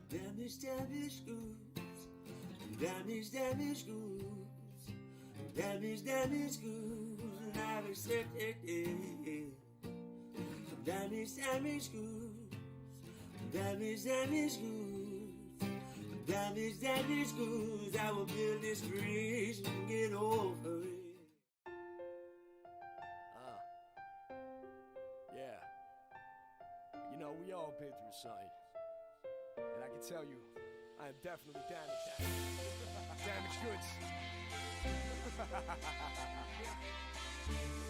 Damage, damage goods. Damage, damage goods. Damage, damage goods. And I've accepted it. Damage, damage goods. Damage, damage goods. Damage, damage goods. I will build this bridge and get over it. Yeah. You know, we all been through something. And I can tell you, I am definitely damaged. Damaged goods.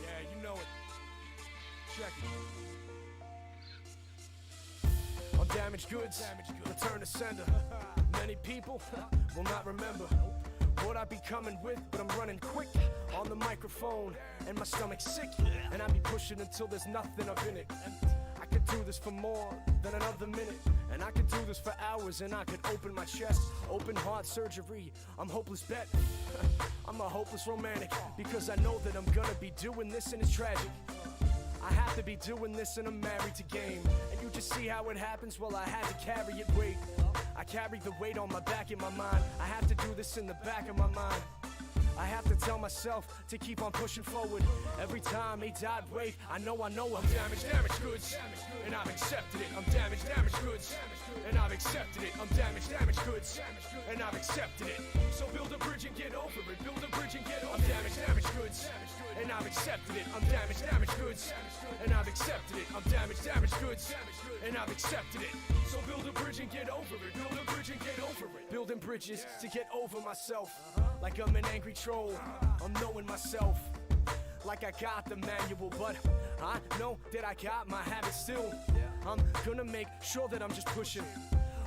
Yeah, you know it. Check it. On damaged goods, return to sender. Many people will not remember what I be coming with, but I'm running quick on the microphone, and my stomach's sick, and I be pushing until there's nothing up in it. I could do this for more than another minute, and I could do this for hours, and I could open my chest, open heart surgery. I'm hopeless bet. I'm a hopeless romantic, because I know that I'm gonna be doing this, and it's tragic. I have to be doing this and I'm married to game. And you just see how it happens, well I had to carry it, wait. I carry the weight on my back in my mind. I have to do this in the back of my mind. I have to tell myself to keep on pushing forward. Every time they died, wait, I know I'm damaged, damaged goods, and I've accepted it. I'm damaged, damaged goods, and I've accepted it. I'm damaged, damaged goods, and I've accepted it. So build a bridge and get over it. Build a bridge and get over it. I'm damaged, damaged goods, and I've accepted it. I'm damaged, damaged goods, and I've accepted it. I'm damaged, damaged goods, and I've accepted it. So build a bridge and get over it. Build a bridge and get over it. Building bridges to get over myself. Like I'm an angry troll, I'm knowing myself. Like I got the manual, but I know that I got my habits still. I'm gonna make sure that I'm just pushing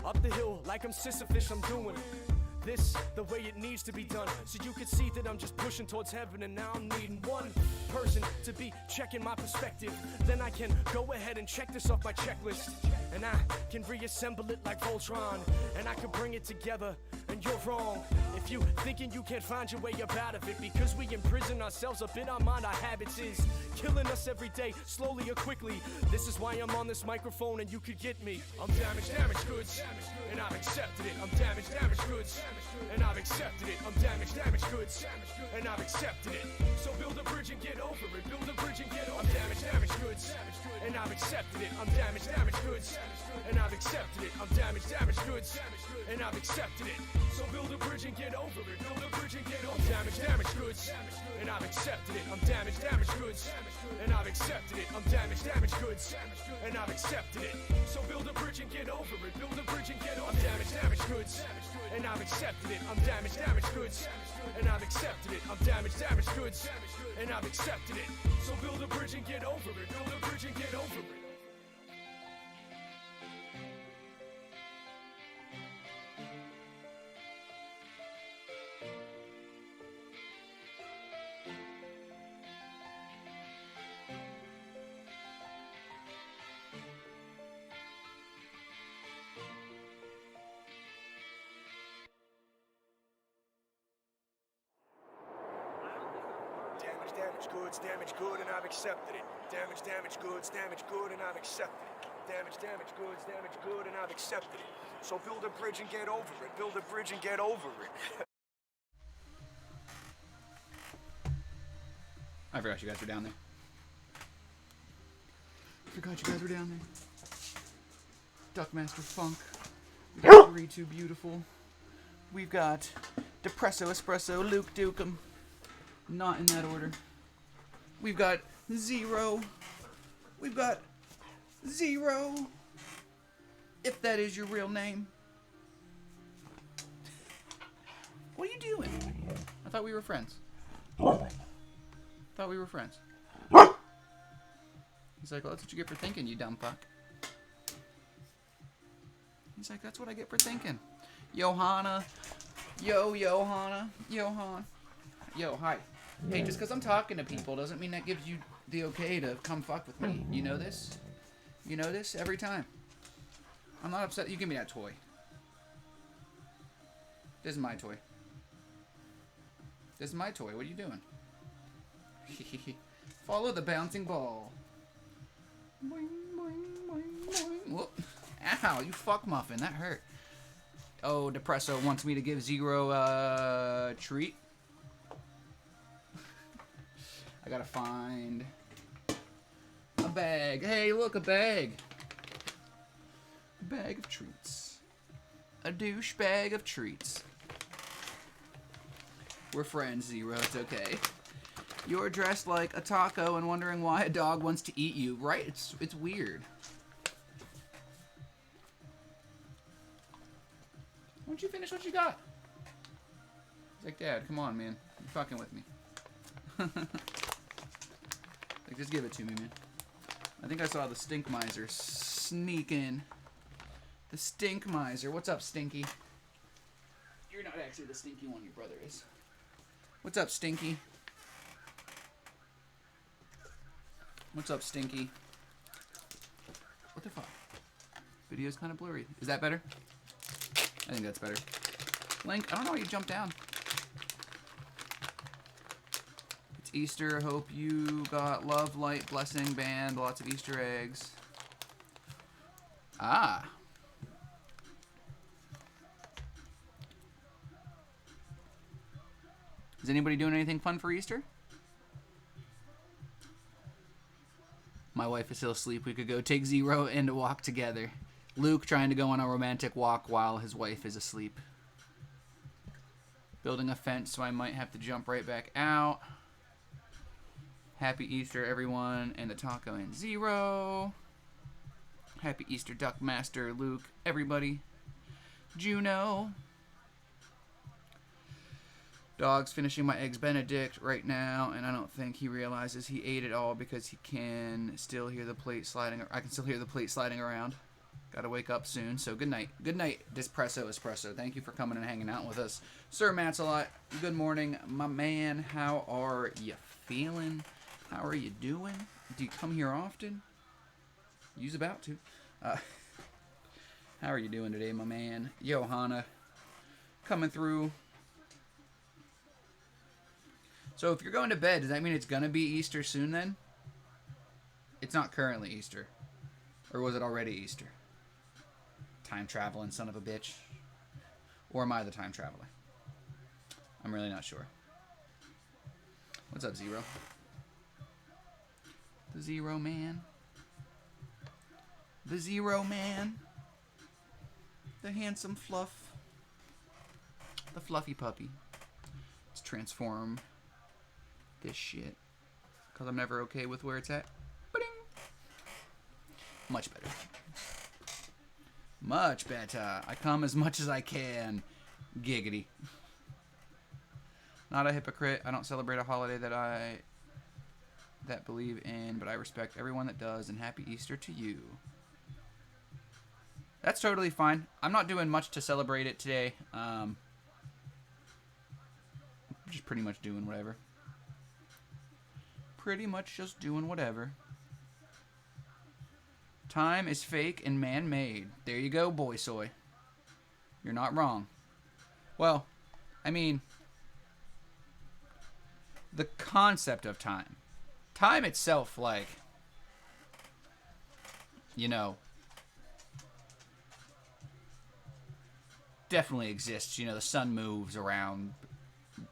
up the hill like I'm Sisyphus. I'm doing this the way it needs to be done, so you can see that I'm just pushing towards heaven. And now I'm needing one person to be checking my perspective. Then I can go ahead and check this off my checklist, and I can reassemble it like Voltron, and I can bring it together. And you're wrong if you thinking you can't find your way up out of it, because we imprison ourselves up in our mind. Our habits is killing us every day, slowly or quickly. This is why I'm on this microphone, and you could get me. I'm damaged, damaged goods, and I've accepted it. I'm damaged, damaged goods, and I've accepted it. I'm damaged, damaged goods, and I've accepted it. So build a bridge and get over it. Build a bridge and get over it. I'm damaged, damaged goods, and I've accepted it. I'm damaged, damaged goods, and I've accepted it. I'm damaged, damaged goods, and I've accepted it. So build a bridge and get over it. Build a bridge and get over it. I'm damaged, damaged goods, and I've accepted it. I'm damaged, damaged goods, and I've accepted it. I'm damaged, damaged goods, and I've accepted it. So build a bridge and get over it. Build a bridge and get over it. I'm damaged, damaged goods, and I've accepted it. I'm damaged, damaged goods, and I've accepted it. I'm damaged, damaged goods, and I've accepted it. So build a bridge and get over it. Build a bridge and get over it. Damaged goods, damaged good, and I've accepted it. Damaged, damaged goods, damaged good, and I've accepted it. Damaged, damaged goods, damaged good, and I've accepted it. So build a bridge and get over it. Build a bridge and get over it. I forgot you guys were down there. Duckmaster Funk. We got 3-2 Beautiful. We've got Depresso Espresso, Luke Dukem. Not in that order. We've got Zero. We've got Zero. If that is your real name. What are you doing? I thought we were friends. Thought we were friends. He's like, well, that's what you get for thinking, you dumb fuck. He's like, that's what I get for thinking. Johanna. Johanna. Johan. Yo, hi. Hey, just because I'm talking to people doesn't mean that gives you the okay to come fuck with me. You know this? You know this? Every time. I'm not upset. You give me that toy. This is my toy. This is my toy. What are you doing? Follow the bouncing ball. Boing, boing, boing, boing. Whoop. Ow, you fuck muffin. That hurt. Oh, Depresso wants me to give Zero a treat. I gotta find a bag. Hey, look, a bag. A bag of treats. A douche bag of treats. We're friends, Zero. It's okay. You're dressed like a taco and wondering why a dog wants to eat you, right? It's weird. Why don't you finish what you got? He's like, Dad, come on, man. You're fucking with me. Like, just give it to me, man. I think I saw the Stink Miser sneak in. The Stink Miser. What's up, Stinky? You're not actually the stinky one, your brother is. What's up, Stinky? What's up, Stinky? What the fuck? Video's kind of blurry. Is that better? I think that's better. Link, I don't know how you jumped down. It's Easter. Hope you got love, light, blessing, band, lots of Easter eggs. Ah. Is anybody doing anything fun for Easter? My wife is still asleep. We could go take Zero and a walk together. Luke trying to go on a romantic walk while his wife is asleep. Building a fence, so I might have to jump right back out. Happy Easter, everyone, and the taco and Zero. Happy Easter, Duck Master, Luke, everybody. Juno. Dog's finishing my Eggs Benedict right now, and I don't think he realizes he ate it all because he can still hear the plate sliding. I can still hear the plate sliding around. Got to wake up soon, so good night. Good night, Dispresso Espresso. Thank you for coming and hanging out with us. Sir Matsalot, good morning, my man. How are you feeling? How are you doing? Do you come here often? You's about to. How are you doing today, my man? Johanna, coming through. So if you're going to bed, does that mean it's going to be Easter soon then? It's not currently Easter. Or was it already Easter? Time traveling son of a bitch. Or am I the time traveler? I'm really not sure. What's up, Zero? The Zero Man. The Zero Man. The handsome fluff. The fluffy puppy. Let's transform this shit. Because I'm never okay with where it's at. Ba-ding. Much better. Much better. I come as much as I can. Giggity. Not a hypocrite. I don't celebrate a holiday that believe in, but I respect everyone that does, and happy Easter to you. That's totally fine. I'm not doing much to celebrate it today. Just pretty much doing whatever. Pretty much just doing whatever. Time is fake and man-made. There you go, boy soy. You're not wrong. Well, I mean, the concept of time. Time itself, like, you know, definitely exists. You know, the sun moves around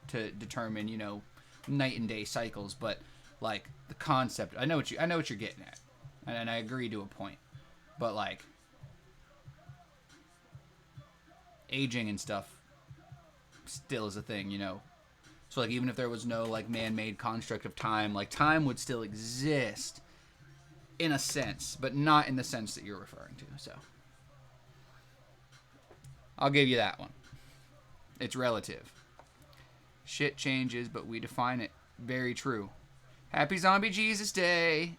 to determine, you know, night and day cycles, but like the concept, I know what you're getting at, and I agree to a point, but like aging and stuff still is a thing, you know. So like even if there was no like man-made construct of time, like time would still exist in a sense, but not in the sense that you're referring to. So I'll give you that one. It's relative. Shit changes, but we define it. Very true. Happy Zombie Jesus Day.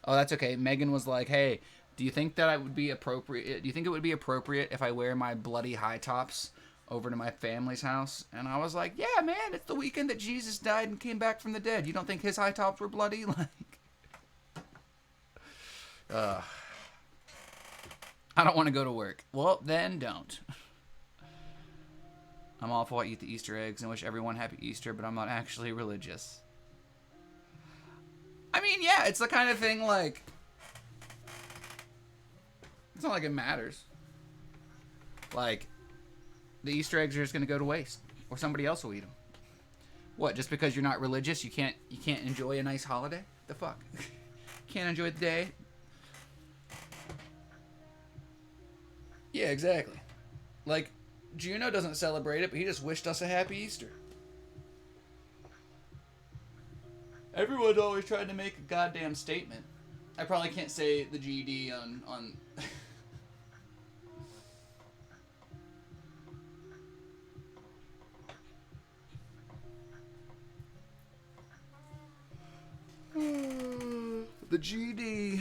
Oh, that's okay. Megan was like, hey, do you think that I would be appropriate? Do you think it would be appropriate if I wear my bloody high tops over to my family's house? And I was like, yeah, man, it's the weekend that Jesus died and came back from the dead. You don't think his high tops were bloody? Like, I don't want to go to work. Well, then don't. I'm awful. I eat the Easter eggs and wish everyone happy Easter, but I'm not actually religious. I mean, yeah, it's the kind of thing, like, it's not like it matters. Like, the Easter eggs are just gonna go to waste, or somebody else will eat them. What? Just because you're not religious, you can't enjoy a nice holiday? The fuck? Can't enjoy the day? Yeah, exactly. Like, Juno doesn't celebrate it, but he just wished us a happy Easter. Everyone's always trying to make a goddamn statement. I probably can't say the GD on the GD.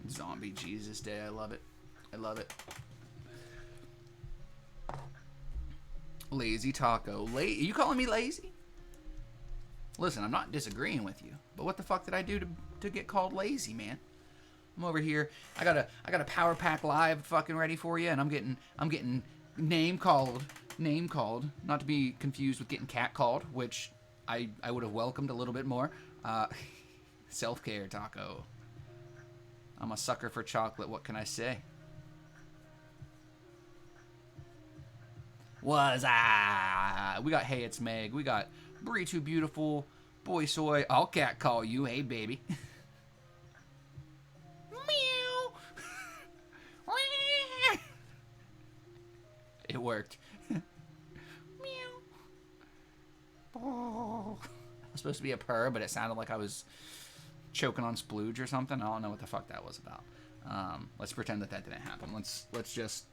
Zombie Jesus Day. I love it. I love it. Lazy taco. You calling me lazy? Listen, I'm not disagreeing with you, but what the fuck did I do to get called lazy, man? I'm over here. I got a Power Pack Live fucking ready for you, and I'm getting name called. Not to be confused with getting cat called, which I would have welcomed a little bit more. Self-care taco. I'm a sucker for chocolate. What can I say? We got Hey It's Meg. We got Bree Too Beautiful. Boy Soy. I'll cat call you. Hey baby. Meow. It worked. Meow. Oh. I was supposed to be a purr, but it sounded like I was choking on splooge or something. I don't know what the fuck that was about. Let's pretend that didn't happen. Let's just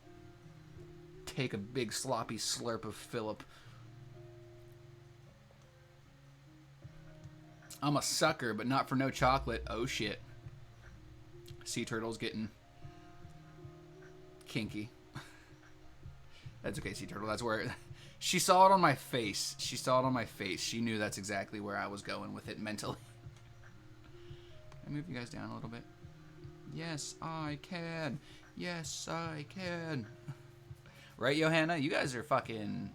take a big sloppy slurp of Philip. I'm a sucker, but not for no chocolate. Oh shit. Sea Turtle's getting kinky. That's okay, Sea Turtle. That's where she saw it on my face. She knew that's exactly where I was going with it mentally. Can I move you guys down a little bit? Yes, I can. Yes, I can. Right, Johanna? You guys are fucking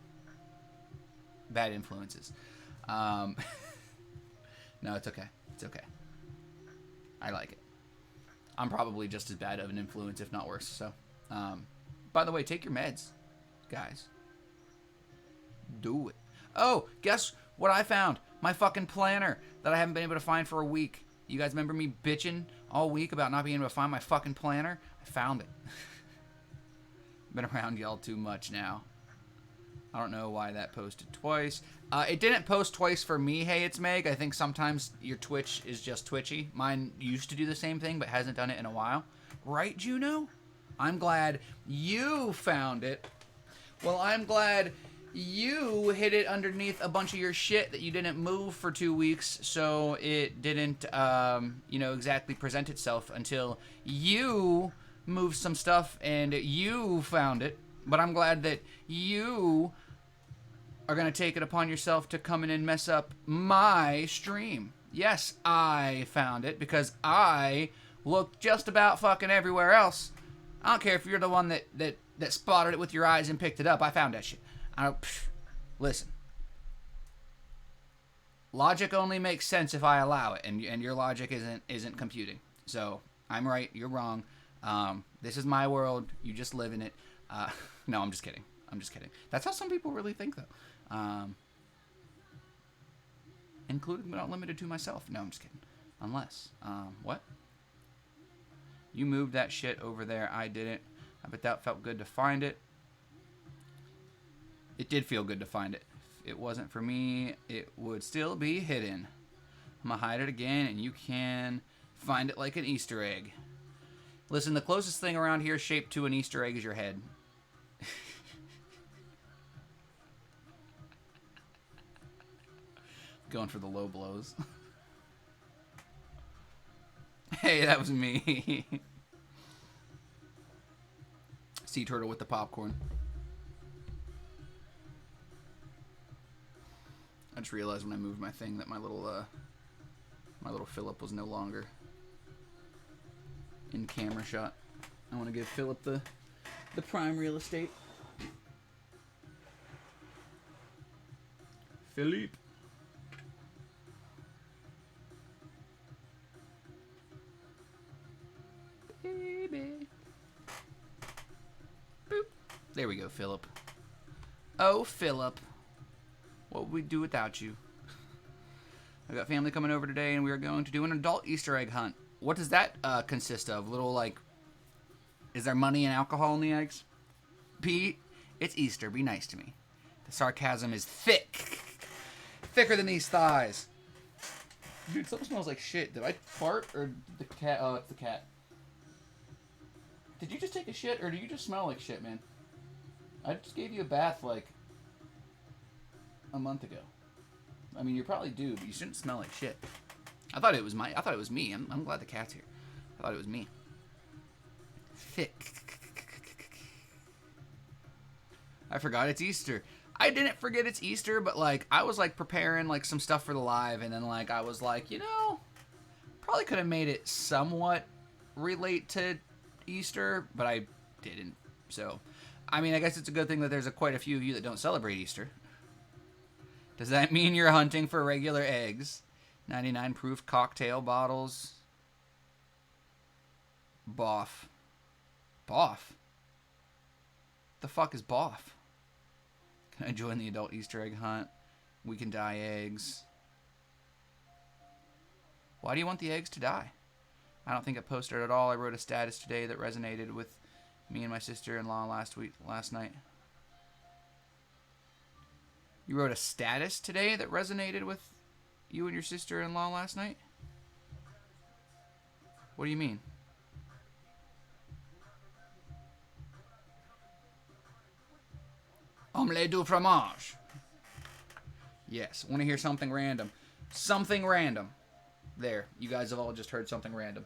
bad influences. No, it's okay. It's okay. I like it. I'm probably just as bad of an influence, if not worse. So, by the way, take your meds, guys. Do it. Oh, guess what I found? My fucking planner that I haven't been able to find for a week. You guys remember me bitching all week about not being able to find my fucking planner? I found it. Been around y'all too much now. I don't know why that posted twice. It didn't post twice for me, Hey It's Meg. I think sometimes your Twitch is just twitchy. Mine used to do the same thing, but hasn't done it in a while. Right, Juno? I'm glad you found it. Well, I'm glad you hid it underneath a bunch of your shit that you didn't move for 2 weeks, so it didn't, exactly present itself until you moved some stuff and you found it. But I'm glad that you are going to take it upon yourself to come in and mess up my stream. Yes, I found it because I looked just about fucking everywhere else. I don't care if you're the one that spotted it with your eyes and picked it up. I found that shit. Listen. Logic only makes sense if I allow it, and your logic isn't computing. So I'm right, you're wrong. This is my world. You just live in it. No, I'm just kidding. That's how some people really think, though. Including but not limited to myself. No, I'm just kidding. Unless, what? You moved that shit over there. I didn't. I bet that felt good to find it. It did feel good to find it. If it wasn't for me, it would still be hidden. I'm gonna hide it again, and you can find it like an Easter egg. Listen, the closest thing around here shaped to an Easter egg is your head. Going for the low blows. Hey, that was me. Sea Turtle with the popcorn. I just realized when I moved my thing that my little Philip was no longer in camera shot. I want to give Philip the prime real estate. Philippe. Baby. go, Philip. Oh, Philip. What would we do without you? I've got family coming over today, and we are going to do an adult Easter egg hunt. What does that consist of? Little, like, is there money and alcohol in the eggs? Pete, it's Easter. Be nice to me. The sarcasm is thick. Thicker than these thighs. Dude, something smells like shit. Did I fart, or the cat? Oh, it's the cat. Did you just take a shit, or do you just smell like shit, man? I just gave you a bath, like, a month ago. I mean, you probably do, but you shouldn't smell like shit. I thought it was me. I'm glad the cat's here. I thought it was me. Thick. I forgot it's Easter. I didn't forget it's Easter, but, like, I was, like, preparing, like, some stuff for the live, and then, like, I was like, you know, probably could have made it somewhat relate to Easter, but I didn't. So, I mean, I guess it's a good thing that there's quite a few of you that don't celebrate Easter. Does that mean you're hunting for regular eggs? 99 proof cocktail bottles. Boff. Boff? The fuck is boff? Can I join the adult Easter egg hunt? We can dye eggs. Why do you want the eggs to die? I don't think I posted at all. I wrote a status today that resonated with me and my sister-in-law last night. You wrote a status today that resonated with you and your sister-in-law last night? What do you mean? Omelette du fromage. Yes, want to hear something random. Something random. There, you guys have all just heard something random.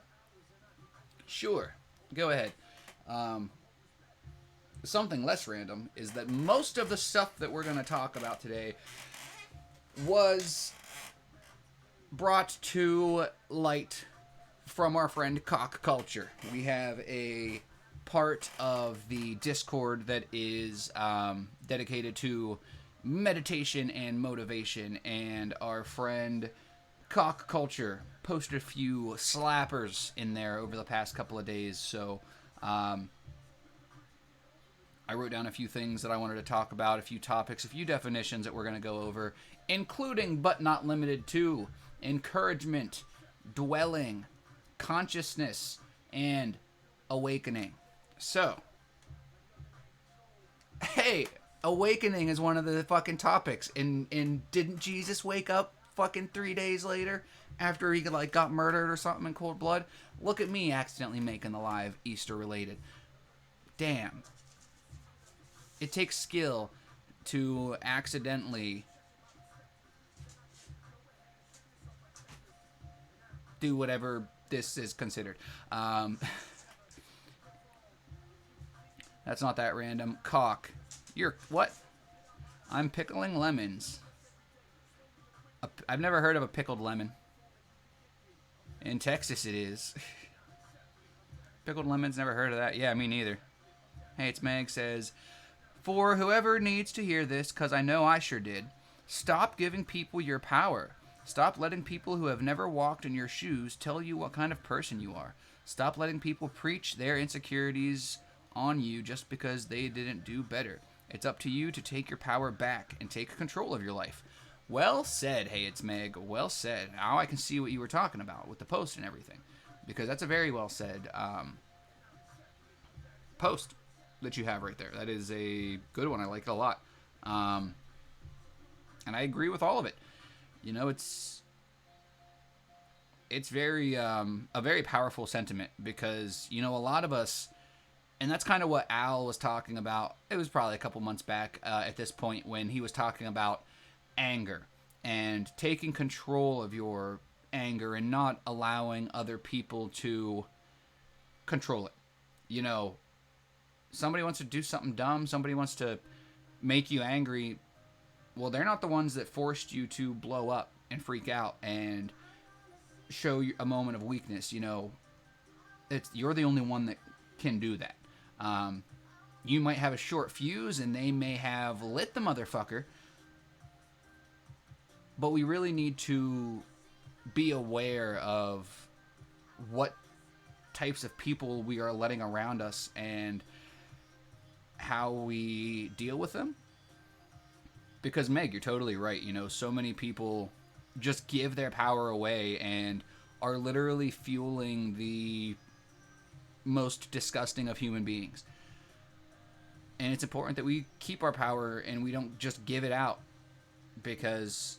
Sure, go ahead. Something less random is that most of the stuff that we're going to talk about today was brought to light from our friend Cock Culture. We have a part of the Discord that is dedicated to meditation and motivation, and our friend Cock Culture posted a few slappers in there over the past couple of days, so I wrote down a few things that I wanted to talk about, a few topics, a few definitions that we're going to go over, including but not limited to encouragement, dwelling, consciousness, and awakening. So, hey, awakening is one of the fucking topics. And didn't Jesus wake up fucking 3 days later after he like got murdered or something in cold blood? Look at me accidentally making the live Easter related. Damn. It takes skill to accidentally do whatever this is considered. That's not that random. Cock. You're... What? I'm pickling lemons. I've never heard of a pickled lemon. In Texas it is. Pickled lemons, never heard of that. Yeah, me neither. Hey, it's Meg says, for whoever needs to hear this, because I know I sure did, stop giving people your power. Stop letting people who have never walked in your shoes tell you what kind of person you are. Stop letting people preach their insecurities on you just because they didn't do better. It's up to you to take your power back and take control of your life. Well said, Hey, it's Meg. Well said. Now I can see what you were talking about with the post and everything, because that's a very well said post that you have right there. That is a good one. I like it a lot. And I agree with all of it. You know, it's very a very powerful sentiment, because, you know, a lot of us, and that's kind of what Al was talking about. It was probably a couple months back at this point when he was talking about anger and taking control of your anger and not allowing other people to control it. You know, somebody wants to do something dumb, somebody wants to make you angry. Well, they're not the ones that forced you to blow up and freak out and show a moment of weakness. You know, you're the only one that can do that. You might have a short fuse and they may have lit the motherfucker, but we really need to be aware of what types of people we are letting around us and how we deal with them. Because, Meg, you're totally right. You know, so many people just give their power away and are literally fueling the most disgusting of human beings. And it's important that we keep our power and we don't just give it out, because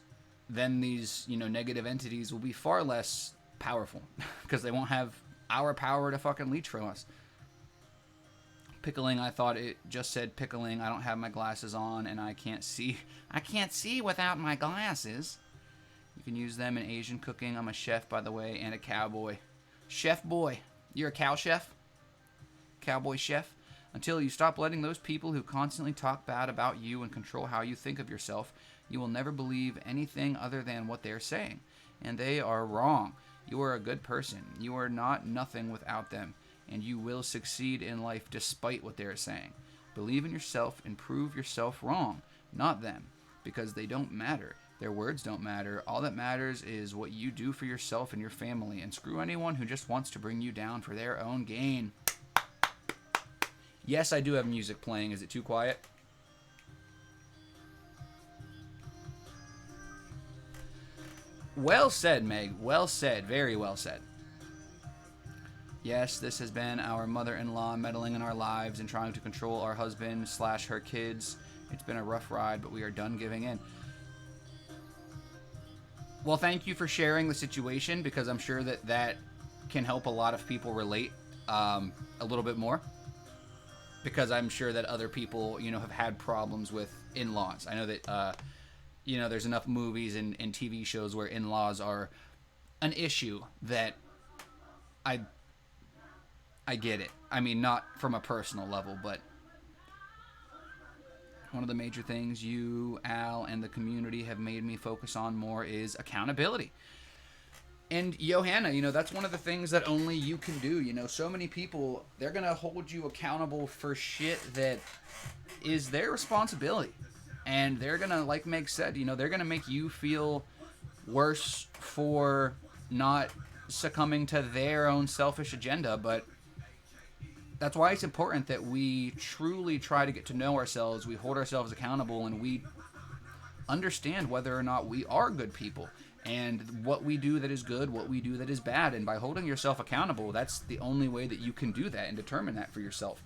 then these, you know, negative entities will be far less powerful because they won't have our power to fucking leech from us. Pickling, I thought it just said pickling. I don't have my glasses on and I can't see. I can't see without my glasses. You can use them in Asian cooking. I'm a chef, by the way, and a cowboy. Chef boy. You're a cow chef? Cowboy chef? Until you stop letting those people who constantly talk bad about you and control how you think of yourself, you will never believe anything other than what they're saying. And they are wrong. You are a good person. You are not nothing without them. And you will succeed in life despite what they're saying. Believe in yourself and prove yourself wrong, not them, because they don't matter. Their words don't matter. All that matters is what you do for yourself and your family, and screw anyone who just wants to bring you down for their own gain. Yes, I do have music playing. Is it too quiet? Well said, Meg. Well said. Very well said. Yes, this has been our mother-in-law meddling in our lives and trying to control our husband / her kids. It's been a rough ride, but we are done giving in. Well, thank you for sharing the situation, because I'm sure that that can help a lot of people relate a little bit more. Because I'm sure that other people, you know, have had problems with in-laws. I know that, you know, there's enough movies and TV shows where in-laws are an issue that I get it. I mean, not from a personal level, but one of the major things you, Al, and the community have made me focus on more is accountability. And Johanna, you know, that's one of the things that only you can do. You know, so many people, they're going to hold you accountable for shit that is their responsibility. And they're going to, like Meg said, you know, they're going to make you feel worse for not succumbing to their own selfish agenda. But that's why it's important that we truly try to get to know ourselves, we hold ourselves accountable, and we understand whether or not we are good people, and what we do that is good, what we do that is bad. And by holding yourself accountable, that's the only way that you can do that and determine that for yourself.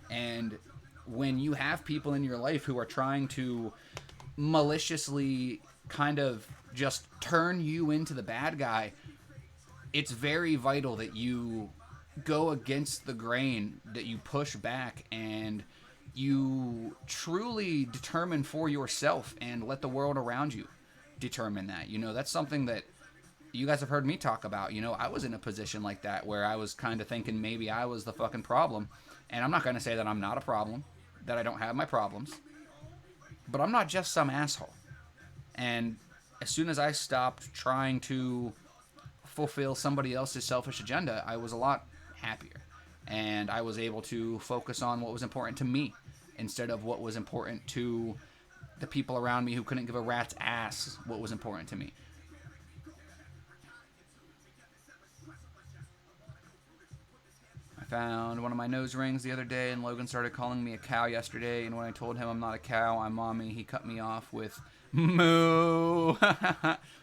And when you have people in your life who are trying to maliciously kind of just turn you into the bad guy, it's very vital that you go against the grain, that you push back, and you truly determine for yourself and let the world around you determine that. You know, that's something that you guys have heard me talk about. You know, I was in a position like that where I was kind of thinking maybe I was the fucking problem. And I'm not going to say that I'm not a problem, that I don't have my problems, but I'm not just some asshole. And as soon as I stopped trying to fulfill somebody else's selfish agenda, I was a lot happier. And I was able to focus on what was important to me instead of what was important to the people around me who couldn't give a rat's ass what was important to me. I found one of my nose rings the other day, and Logan started calling me a cow yesterday, and when I told him I'm not a cow, I'm mommy, he cut me off with moo.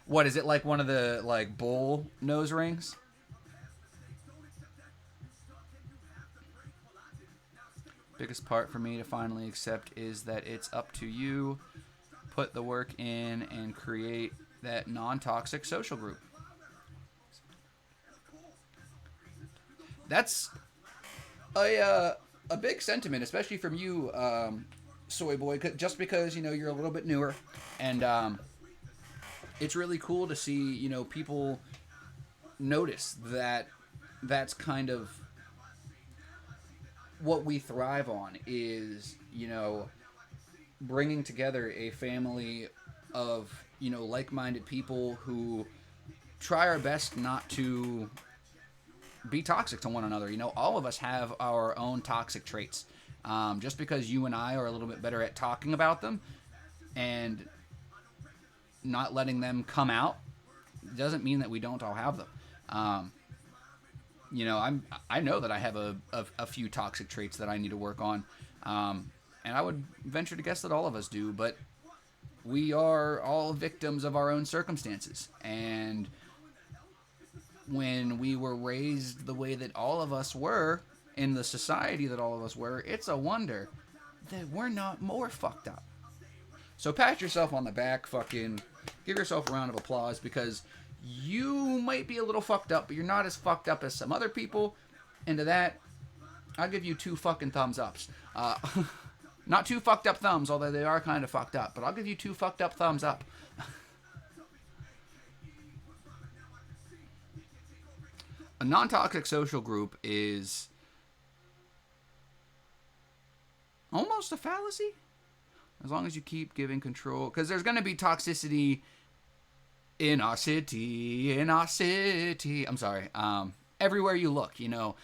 What, is it like one of the like bull nose rings? Biggest part for me to finally accept is that it's up to you. Put the work in and create that non-toxic social group. That's a big sentiment, especially from you, Soy Boy, just because, you know, you're a little bit newer, and it's really cool to see, you know, people notice that that's kind of what we thrive on, is, you know, bringing together a family of, you know, like-minded people who try our best not to be toxic to one another. You know, all of us have our own toxic traits. Just because you and I are a little bit better at talking about them and not letting them come out doesn't mean that we don't all have them. You know, I know that I have a few toxic traits that I need to work on. And I would venture to guess that all of us do, but we are all victims of our own circumstances. And when we were raised the way that all of us were, in the society that all of us were, it's a wonder that we're not more fucked up. So pat yourself on the back, fucking give yourself a round of applause, because you might be a little fucked up, but you're not as fucked up as some other people. And to that, I'll give you 2 fucking thumbs ups. Not 2 fucked up thumbs, although they are kind of fucked up, but I'll give you 2 fucked up thumbs up. A non-toxic social group is almost a fallacy, as long as you keep giving control, because there's going to be toxicity in our city. I'm sorry. Everywhere you look, you know,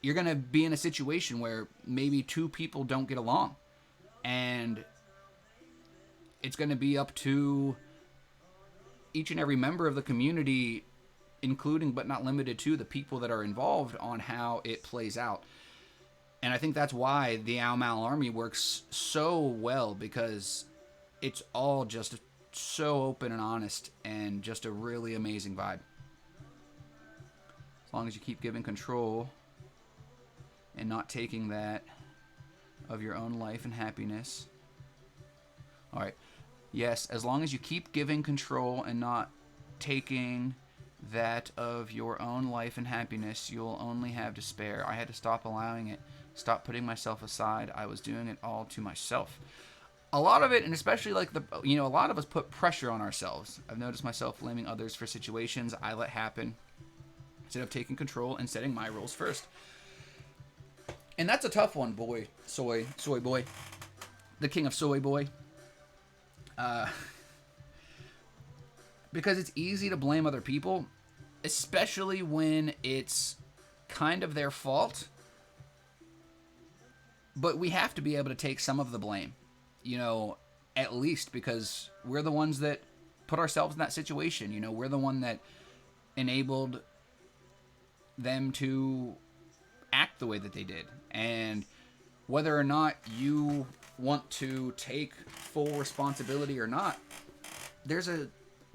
you're going to be in a situation where maybe 2 people don't get along, and it's going to be up to each and every member of the community, including but not limited to the people that are involved, on how it plays out. And I think that's why the Ao Mal Army works so well, because it's all just so open and honest and just a really amazing vibe. As long as you keep giving control and not taking that of your own life and happiness. All right. Yes, as long as you keep giving control and not taking that of your own life and happiness, you'll only have despair. I had to stop allowing it. Stop putting myself aside. I was doing it all to myself. A lot of it, and especially like a lot of us put pressure on ourselves. I've noticed myself blaming others for situations I let happen instead of taking control and setting my rules first. And that's a tough one, boy. Soy boy. The king of soy boy. Because it's easy to blame other people, especially when it's kind of their fault. But we have to be able to take some of the blame, you know, at least, because we're the ones that put ourselves in that situation. You know, we're the one that enabled them to act the way that they did. And whether or not you want to take full responsibility or not, there's a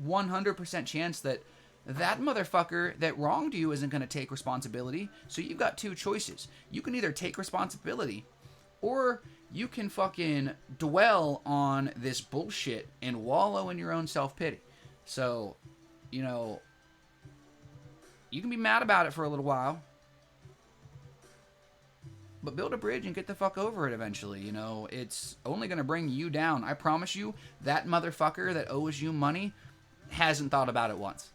100% chance that that motherfucker that wronged you isn't going to take responsibility. So you've got 2 choices. You can either take responsibility, or you can fucking dwell on this bullshit and wallow in your own self-pity. So, you know, you can be mad about it for a little while, but build a bridge and get the fuck over it eventually. You know, it's only going to bring you down. I promise you, that motherfucker that owes you money hasn't thought about it once.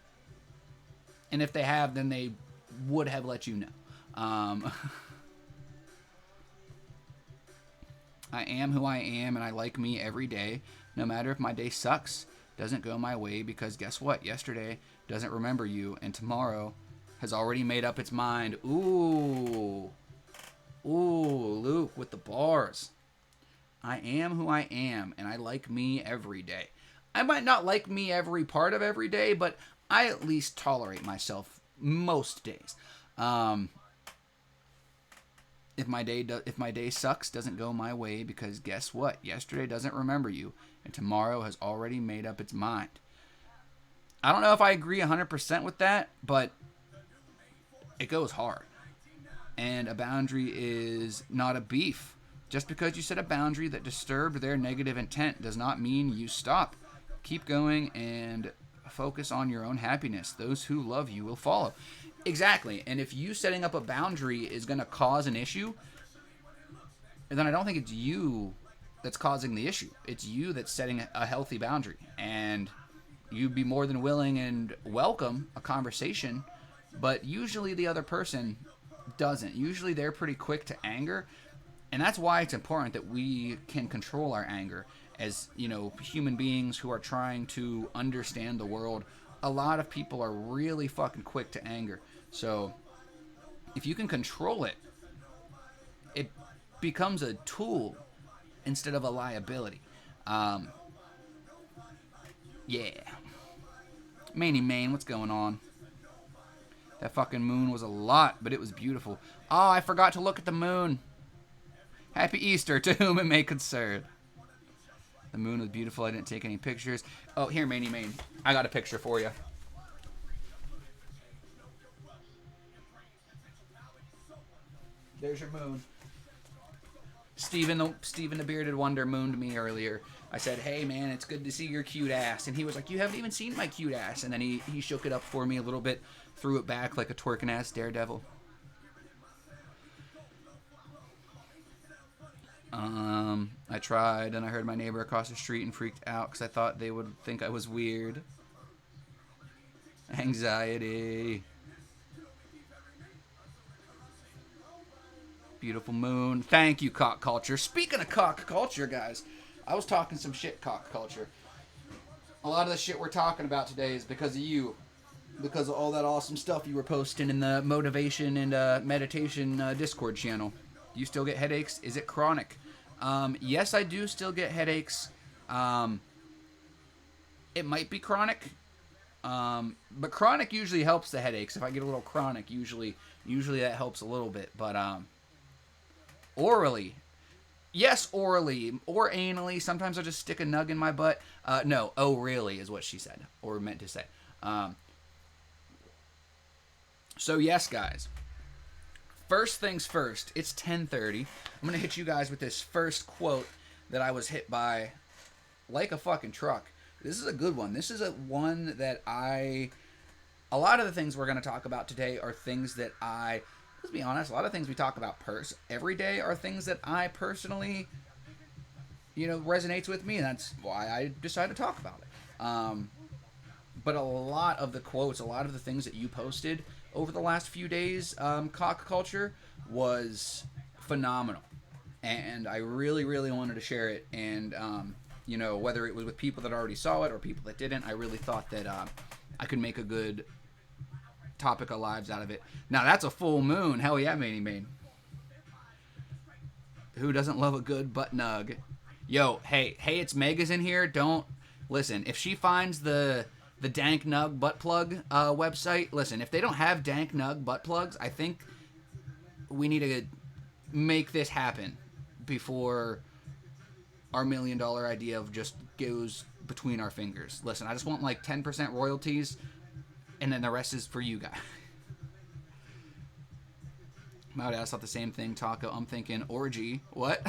And if they have, then they would have let you know. I am who I am, and I like me every day, no matter if my day sucks, doesn't go my way, because guess what? Yesterday doesn't remember you, and tomorrow has already made up its mind. Ooh, Luke with the bars. I am who I am, and I like me every day. I might not like me every part of every day, but I at least tolerate myself most days. If my day sucks, doesn't go my way, because guess what? Yesterday doesn't remember you, and tomorrow has already made up its mind. I don't know if I agree 100% with that, but it goes hard. And a boundary is not a beef. Just because you set a boundary that disturbed their negative intent does not mean you stop. Keep going and focus on your own happiness. Those who love you will follow. Exactly. And if you setting up a boundary is going to cause an issue, then I don't think it's you that's causing the issue. It's you that's setting a healthy boundary. And you'd be more than willing and welcome a conversation, but usually the other person doesn't. Usually they're pretty quick to anger. And that's why it's important that we can control our anger. As, you know, human beings who are trying to understand the world, a lot of people are really fucking quick to anger. So if you can control it, it becomes a tool instead of a liability. Yeah. Maine, what's going on? That fucking moon was a lot, but it was beautiful. Oh, I forgot to look at the moon. Happy Easter to whom it may concern. The moon was beautiful. I didn't take any pictures. Oh, here, Manny Main. I got a picture for you. There's your moon. Steven the Bearded Wonder mooned me earlier. I said, hey, man, it's good to see your cute ass. And he was like, you haven't even seen my cute ass. And then he shook it up for me a little bit, threw it back like a twerking ass daredevil. I tried, and I heard my neighbor across the street and freaked out because I thought they would think I was weird. Anxiety. Beautiful moon. Thank you, cock culture. Speaking of cock culture, guys, I was talking some shit cock culture. A lot of the shit we're talking about today is because of you. Because of all that awesome stuff you were posting in the motivation and meditation Discord channel. Do you still get headaches? Is it chronic? Yes, I do still get headaches. It might be chronic. But chronic usually helps the headaches. If I get a little chronic, usually that helps a little bit. But orally. Yes, orally. Or anally. Sometimes I'll just stick a nug in my butt. No, oh really is what she said. Or meant to say. So yes, guys. First things first, it's 10:30. I'm going to hit you guys with this first quote that I was hit by like a fucking truck. This is a good one. This is a one that a lot of the things we're going to talk about today are things that let's be honest, a lot of things we talk about every day are things that I personally, resonates with me, and that's why I decided to talk about it. But a lot of the quotes, a lot of the things that you posted over the last few days, cock culture, was phenomenal. And I really, really wanted to share it. And, whether it was with people that already saw it or people that didn't, I really thought that I could make a good topic of lives out of it. Now, that's a full moon. Hell yeah, Manny Main. Who doesn't love a good butt nug? Yo, hey, it's Megas in here. Don't listen. If she finds the Dank Nug butt plug website, listen, if they don't have Dank Nug butt plugs, I think we need to make this happen before our $1 million idea of just goes between our fingers. Listen, I just want like 10% royalties, and then the rest is for you guys. Mount Ass thought the same thing, Taco. I'm thinking orgy. What?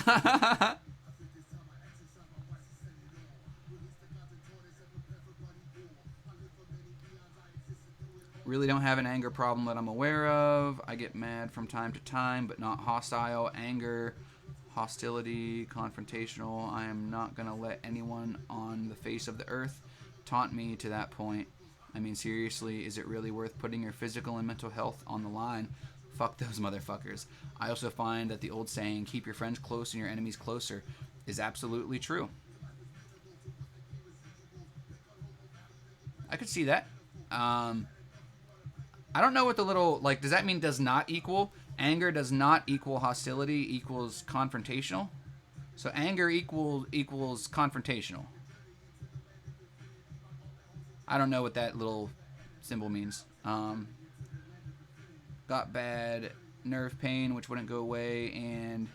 Really don't have an anger problem that I'm aware of. I get mad from time to time, but not hostile. Anger, hostility, confrontational. I am not going to let anyone on the face of the earth taunt me to that point. I mean, seriously, is it really worth putting your physical and mental health on the line? Fuck those motherfuckers. I also find that the old saying, keep your friends close and your enemies closer, is absolutely true. I could see that. I don't know what the little, does that mean does not equal? Anger does not equal hostility equals confrontational? So anger equals confrontational. I don't know what that little symbol means. Got bad nerve pain, which wouldn't go away, and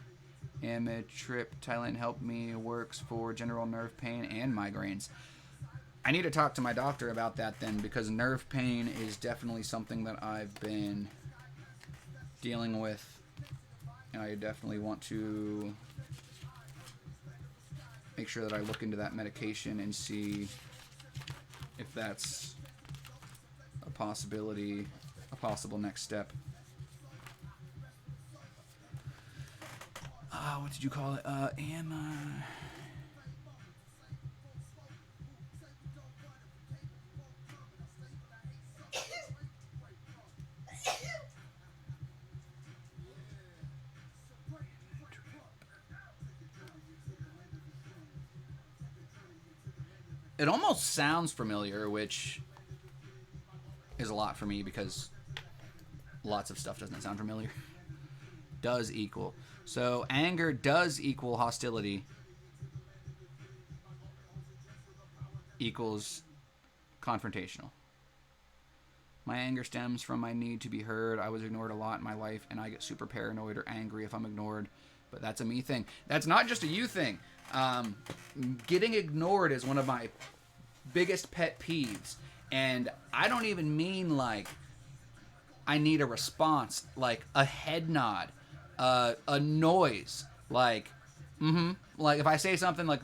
amitriptyline helped me, works for general nerve pain and migraines. I need to talk to my doctor about that then, because nerve pain is definitely something that I've been dealing with, and I definitely want to make sure that I look into that medication and see if that's a possibility, a possible next step. What did you call it? It almost sounds familiar, which is a lot for me because lots of stuff doesn't sound familiar. Does equal. So anger does equal hostility equals confrontational. My anger stems from my need to be heard. I was ignored a lot in my life, and I get super paranoid or angry if I'm ignored. but that's a me thing. That's not just a you thing. Getting ignored is one of my biggest pet peeves. And I don't even mean like I need a response, like a head nod, a noise, like, like if I say something like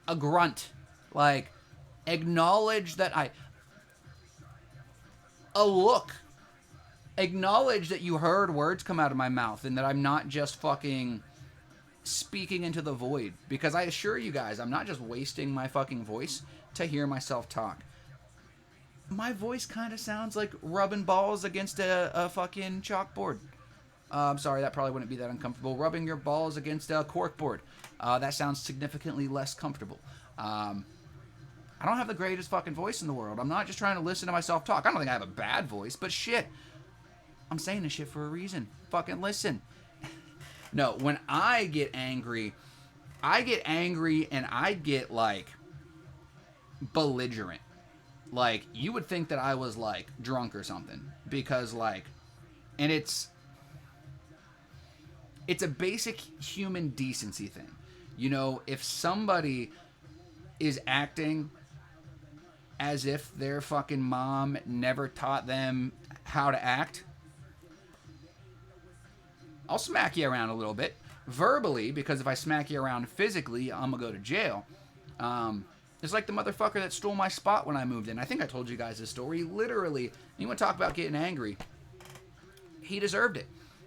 a grunt, like acknowledge that a look, acknowledge that you heard words come out of my mouth and that I'm not just fucking speaking into the void. Because I assure you guys, I'm not just wasting my fucking voice to hear myself talk. My voice kind of sounds like rubbing balls against a fucking chalkboard. I'm sorry, that probably wouldn't be that uncomfortable. Rubbing your balls against a corkboard. That sounds significantly less comfortable. I don't have the greatest fucking voice in the world. I'm not just trying to listen to myself talk. I don't think I have a bad voice, but shit. I'm saying this shit for a reason. Fucking listen. No, when I get angry and I get, like, belligerent. Like, you would think that I was, like, drunk or something. Because, like, and it's a basic human decency thing. You know, if somebody is acting as if their fucking mom never taught them how to act, I'll smack you around a little bit. Verbally, because if I smack you around physically, I'm gonna go to jail. It's like the motherfucker that stole my spot when I moved in. I think I told you guys this story. Literally, you want to talk about getting angry. He deserved it.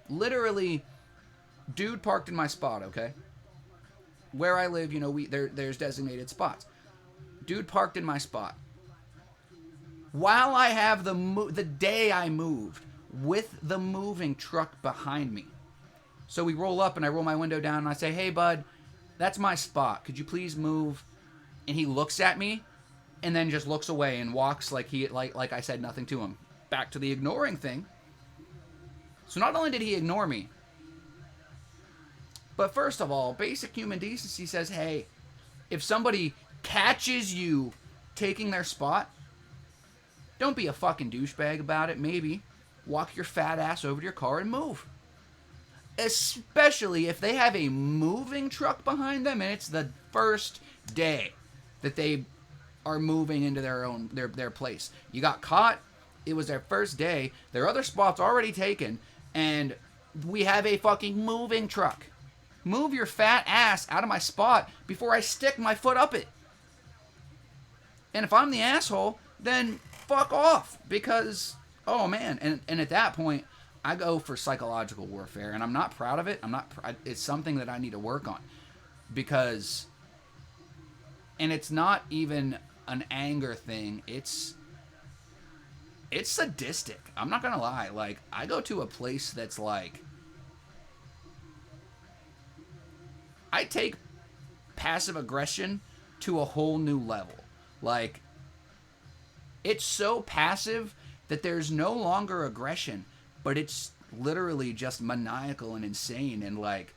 Literally, dude parked in my spot, okay? Where I live, you know, there's designated spots. Dude parked in my spot. While I have the day I moved, with the moving truck behind me. So we roll up and I roll my window down and I say, "Hey, bud, that's my spot. Could you please move?" And he looks at me and then just looks away and walks like I said nothing to him. Back to the ignoring thing. So not only did he ignore me, but first of all, basic human decency says, hey, if somebody catches you taking their spot, don't be a fucking douchebag about it. Maybe walk your fat ass over to your car and move. Especially if they have a moving truck behind them and it's the first day that they are moving into their place. You got caught. It was their first day. Their other spot's already taken, and we have a fucking moving truck. Move your fat ass out of my spot before I stick my foot up it. And if I'm the asshole, then fuck off. Because, oh man. And at that point, I go for psychological warfare. And I'm not proud of it. It's something that I need to work on. Because, and it's not even an anger thing. It's sadistic. I'm not gonna lie. Like, I go to a place that's like, I take passive aggression to a whole new level. Like, it's so passive that there's no longer aggression, but it's literally just maniacal and insane. And like,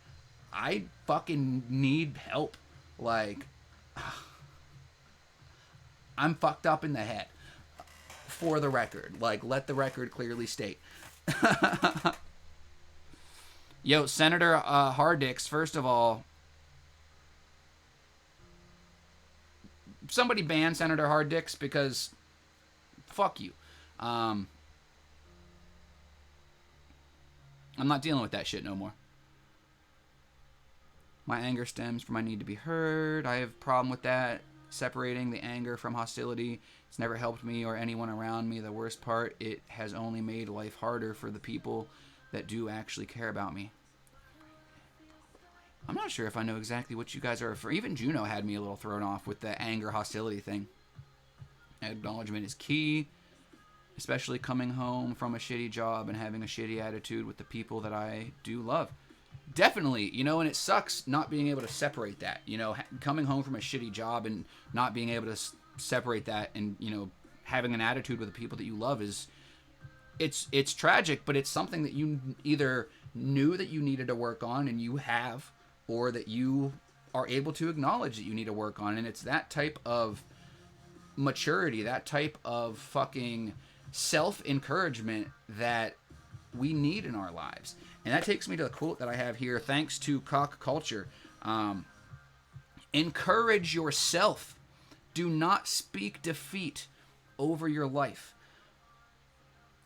I fucking need help. Like, I'm fucked up in the head. For the record. Like, let the record clearly state. Yo, Senator Hardix, first of all, somebody ban Senator Hardix because fuck you. I'm not dealing with that shit no more. My anger stems from my need to be heard. I have a problem with that. Separating the anger from hostility. It's never helped me or anyone around me. The worst part, it has only made life harder for the people that do actually care about me. I'm not sure if I know exactly what you guys are for. Even Juno had me a little thrown off with the anger hostility thing. Acknowledgement is key, especially coming home from a shitty job and having a shitty attitude with the people that I do love. Definitely, you know, and it sucks not being able to separate that. You know, coming home from a shitty job and not being able to separate that, and you know, having an attitude with the people that you love it's tragic, but it's something that you either knew that you needed to work on and you have, or that you are able to acknowledge that you need to work on. And it's that type of maturity, that type of fucking self-encouragement that we need in our lives. And that takes me to the quote that I have here, thanks to Cock Culture. Encourage yourself. Do not speak defeat over your life.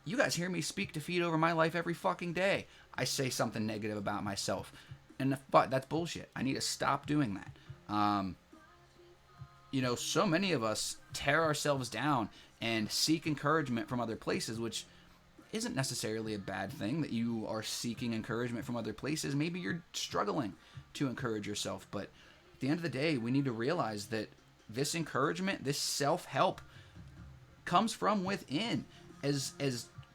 You guys hear me speak defeat over my life every fucking day. I say something negative about myself. But that's bullshit. I need to stop doing that. So many of us tear ourselves down and seek encouragement from other places, which isn't necessarily a bad thing that you are seeking encouragement from other places. Maybe you're struggling to encourage yourself. But at the end of the day, we need to realize that this encouragement, this self-help comes from within. As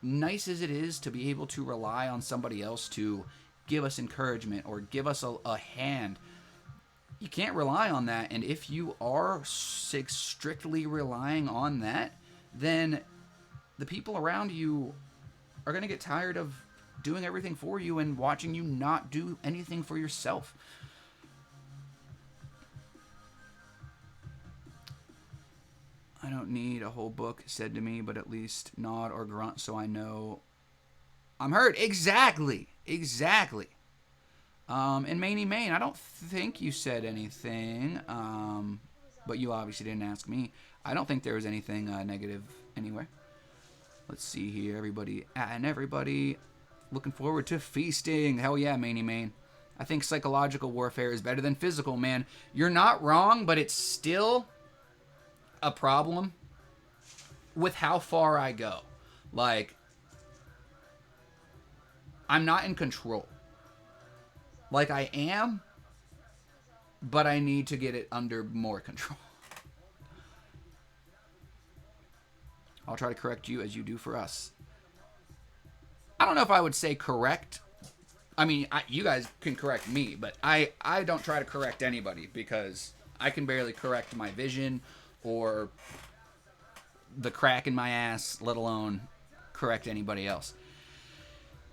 nice as it is to be able to rely on somebody else to give us encouragement or give us a hand, you can't rely on that. And if you are strictly relying on that, then the people around you are going to get tired of doing everything for you and watching you not do anything for yourself. I don't need a whole book said to me, but at least nod or grunt so I know I'm heard. Exactly. And Maney Main, I don't think you said anything, but you obviously didn't ask me. I don't think there was anything negative anyway. Let's see here, everybody looking forward to feasting. Hell yeah, Maney Main. I think psychological warfare is better than physical, man. You're not wrong, but it's still a problem with how far I go. Like, I'm not in control. Like, I am, but I need to get it under more control. I'll try to correct you as you do for us. I don't know if I would say correct. I mean, you guys can correct me, but I don't try to correct anybody because I can barely correct my vision or the crack in my ass, let alone correct anybody else.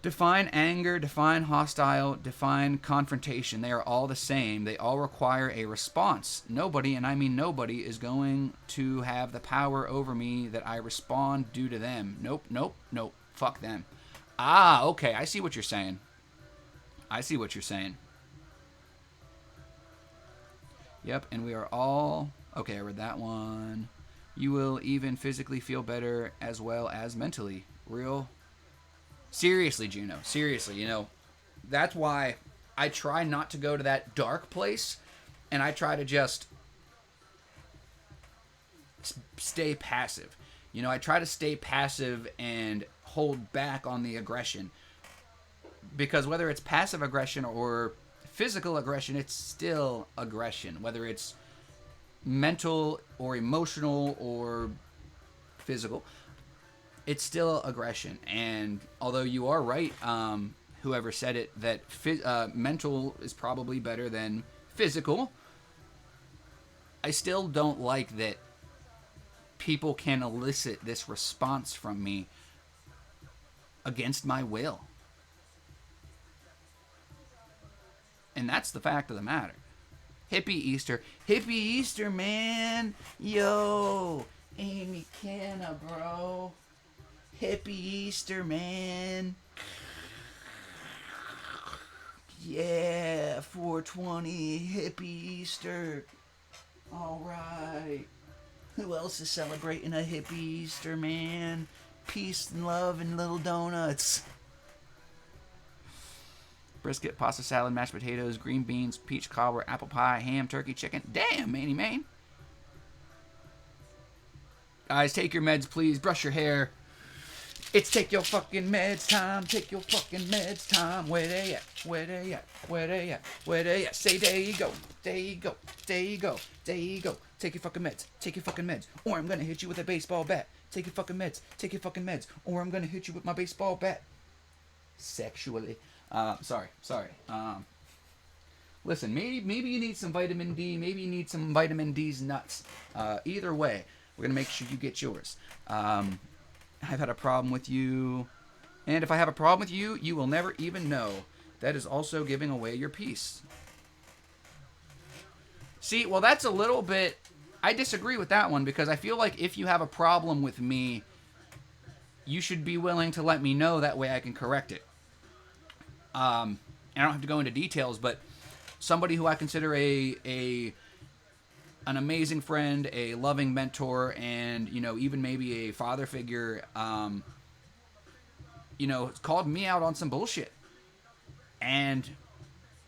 Define anger, define hostile, define confrontation. They are all the same. They all require a response. Nobody, and I mean nobody, is going to have the power over me that I respond due to them. Nope. Fuck them. Ah, okay. I see what you're saying. Yep, and we are all... Okay, I read that one. You will even physically feel better as well as mentally. Real... Seriously, Juno. Seriously, that's why I try not to go to that dark place, and I try to just stay passive. I try to stay passive and hold back on the aggression. Because whether it's passive aggression or physical aggression, it's still aggression. Whether it's mental or emotional or physical, it's still aggression. And although you are right, whoever said it, that mental is probably better than physical, I still don't like that people can elicit this response from me against my will. And that's the fact of the matter. Hippie Easter, man. Yo, Amy Canna, bro. Hippie Easter, man. Yeah, 420, hippie Easter. Alright. Who else is celebrating a hippie Easter, man? Peace and love and little donuts. Brisket, pasta salad, mashed potatoes, green beans, peach cobbler, apple pie, ham, turkey, chicken. Damn, Manny Main. Guys, take your meds, please. Brush your hair. It's take your fucking meds time. Take your fucking meds time. Where they at? Where they at? Where they at? Where they at? Say there you go. There you go. There you go. There you go. Take your fucking meds. Take your fucking meds. Or I'm gonna hit you with a baseball bat. Take your fucking meds. Take your fucking meds. Or I'm gonna hit you with my baseball bat. Sexually. Sorry. Listen, maybe you need some vitamin D. Maybe you need some vitamin D's nuts. Either way, we're going to make sure you get yours. I've had a problem with you. And if I have a problem with you, you will never even know. That is also giving away your peace. See, well, that's a little bit... I disagree with that one because I feel like if you have a problem with me, you should be willing to let me know. That way I can correct it. And I don't have to go into details, but somebody who I consider an amazing friend, a loving mentor, and, you know, even maybe a father figure, you know, called me out on some bullshit. And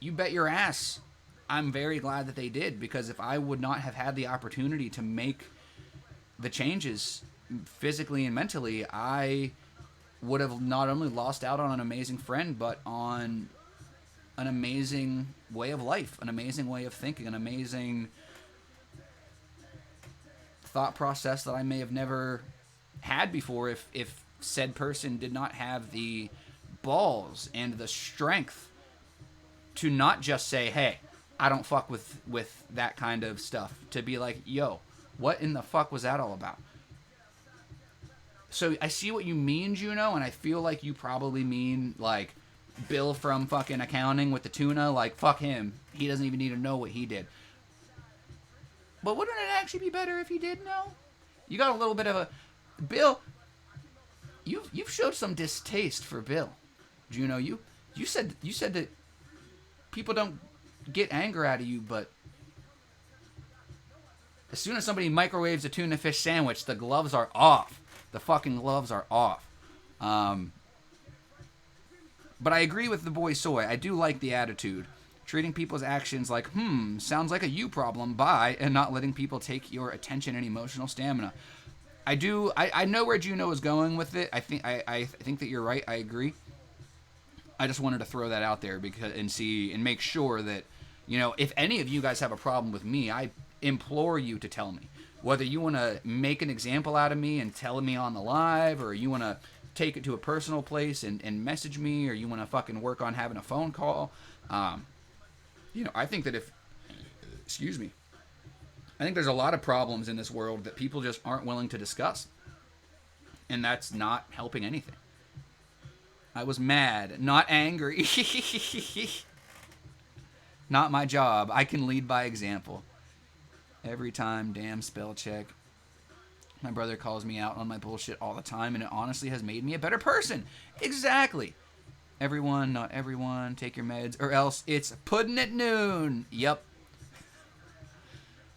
you bet your ass I'm very glad that they did, because if I would not have had the opportunity to make the changes physically and mentally, I would have not only lost out on an amazing friend, but on an amazing way of life, an amazing way of thinking, an amazing thought process that I may have never had before if said person did not have the balls and the strength to not just say, hey, I don't fuck with that kind of stuff, to be like, yo, what in the fuck was that all about? So I see what you mean, Juno, and I feel like you probably mean, like, Bill from fucking accounting with the tuna. Like, fuck him. He doesn't even need to know what he did. But wouldn't it actually be better if he did know? You got a little bit of a... Bill, you've showed some distaste for Bill. Juno, you said that people don't get anger out of you, but as soon as somebody microwaves a tuna fish sandwich, the gloves are off. The fucking gloves are off. But I agree with the boy Soy. I do like the attitude. Treating people's actions like, sounds like a you problem, bye, and not letting people take your attention and emotional stamina. I know where Juno is going with it. I think that you're right. I agree. I just wanted to throw that out there and make sure that, you know, if any of you guys have a problem with me, I implore you to tell me. Whether you want to make an example out of me and tell me on the live, or you want to take it to a personal place and message me, or you want to fucking work on having a phone call. You know, I think that I think there's a lot of problems in this world that people just aren't willing to discuss. And that's not helping anything. I was mad, not angry. Not my job. I can lead by example. Every time, damn spell check. My brother calls me out on my bullshit all the time, and it honestly has made me a better person. Exactly. Everyone, not everyone, take your meds, or else it's pudding at noon. Yep.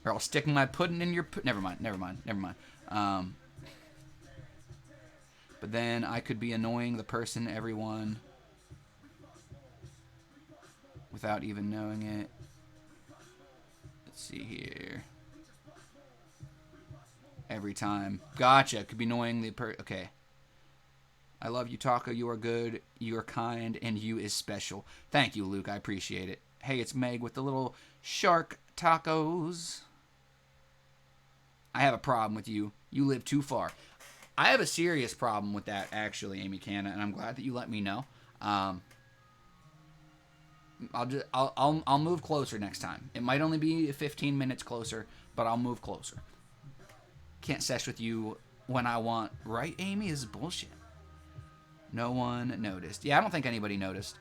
Or I'll stick my pudding in your... Never mind. But then I could be annoying the person, everyone, without even knowing it. Let's see here. Every time. Gotcha. Could be annoying the okay. I love you, Taco. You are good. You are kind. And you is special. Thank you, Luke. I appreciate it. Hey, it's Meg with the little shark tacos. I have a problem with you. You live too far. I have a serious problem with that, actually, Amy Canna, and I'm glad that you let me know. I'll move closer next time. It might only be 15 minutes closer, but I'll move closer. Can't sesh with you when I want. Right, Amy? This is bullshit. No one noticed. Yeah, I don't think anybody noticed.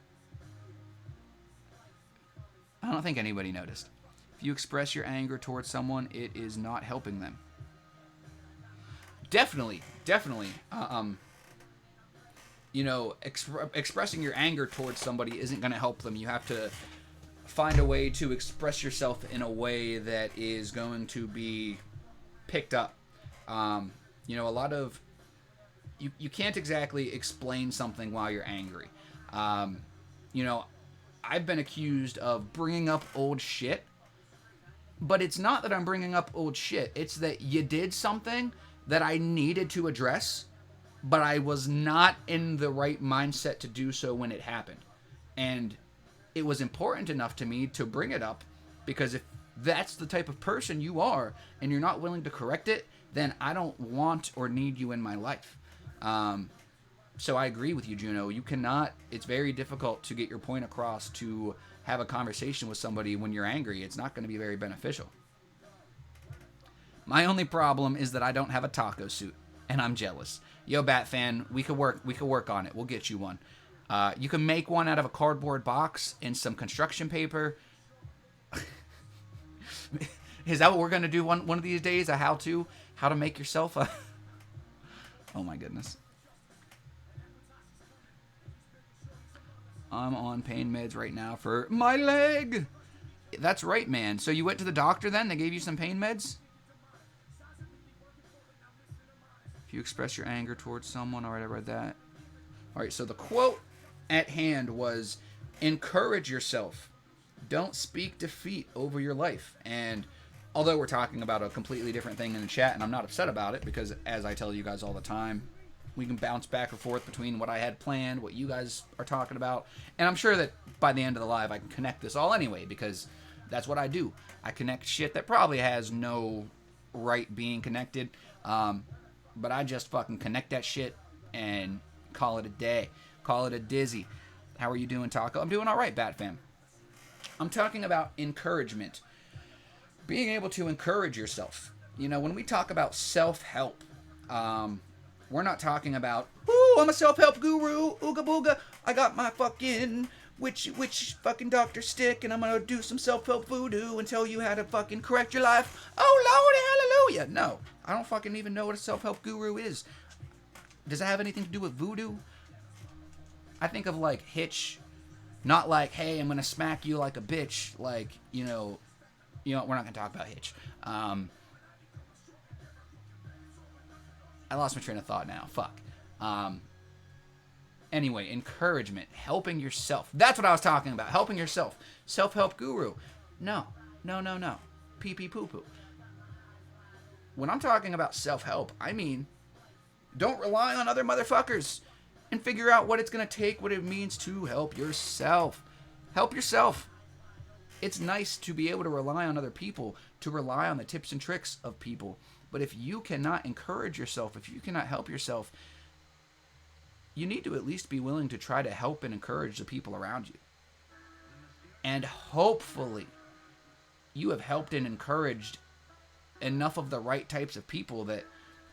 If you express your anger towards someone, it is not helping them. Definitely. You know, expressing your anger towards somebody isn't going to help them. You have to find a way to express yourself in a way that is going to be picked up. You know, a lot of... You can't exactly explain something while you're angry. You know, I've been accused of bringing up old shit. But it's not that I'm bringing up old shit. It's that you did something that I needed to address, but I was not in the right mindset to do so when it happened. And it was important enough to me to bring it up, because if that's the type of person you are and you're not willing to correct it, then I don't want or need you in my life. So I agree with you, Juno. You cannot... It's very difficult to get your point across, to have a conversation with somebody when you're angry. It's not going to be very beneficial. My only problem is that I don't have a taco suit, and I'm jealous. Yo, Batfan, we could work on it. We'll get you one. You can make one out of a cardboard box and some construction paper. Is that what we're going to do one of these days? How to make yourself a... Oh, my goodness. I'm on pain meds right now for my leg. That's right, man. So you went to the doctor then? They gave you some pain meds? If you express your anger towards someone, all right, I read that. All right, so the quote at hand was, encourage yourself. Don't speak defeat over your life. And although we're talking about a completely different thing in the chat, and I'm not upset about it, because as I tell you guys all the time, we can bounce back and forth between what I had planned, what you guys are talking about. And I'm sure that by the end of the live, I can connect this all anyway, because that's what I do. I connect shit that probably has no right being connected. But I just fucking connect that shit and call it a day. Call it a dizzy. How are you doing, Taco? I'm doing all right, Bat Fam. I'm talking about encouragement. Being able to encourage yourself. You know, when we talk about self-help, we're not talking about, ooh, I'm a self-help guru, ooga booga, I got my fucking witch fucking doctor stick, and I'm gonna do some self-help voodoo and tell you how to fucking correct your life. Oh, Lordy, hallelujah. No, I don't fucking even know what a self-help guru is. Does it have anything to do with voodoo? I think of like Hitch, not like, hey, I'm gonna smack you like a bitch, like, you know, we're not gonna talk about Hitch. I lost my train of thought now. Fuck. Anyway, encouragement, helping yourself. That's what I was talking about. Helping yourself. Self-help guru. No. Pee-pee poo-poo. When I'm talking about self-help, I mean, don't rely on other motherfuckers and figure out what it's going to take, what it means to help yourself. Help yourself. It's nice to be able to rely on other people, to rely on the tips and tricks of people. But if you cannot encourage yourself, if you cannot help yourself, you need to at least be willing to try to help and encourage the people around you. And hopefully, you have helped and encouraged enough of the right types of people that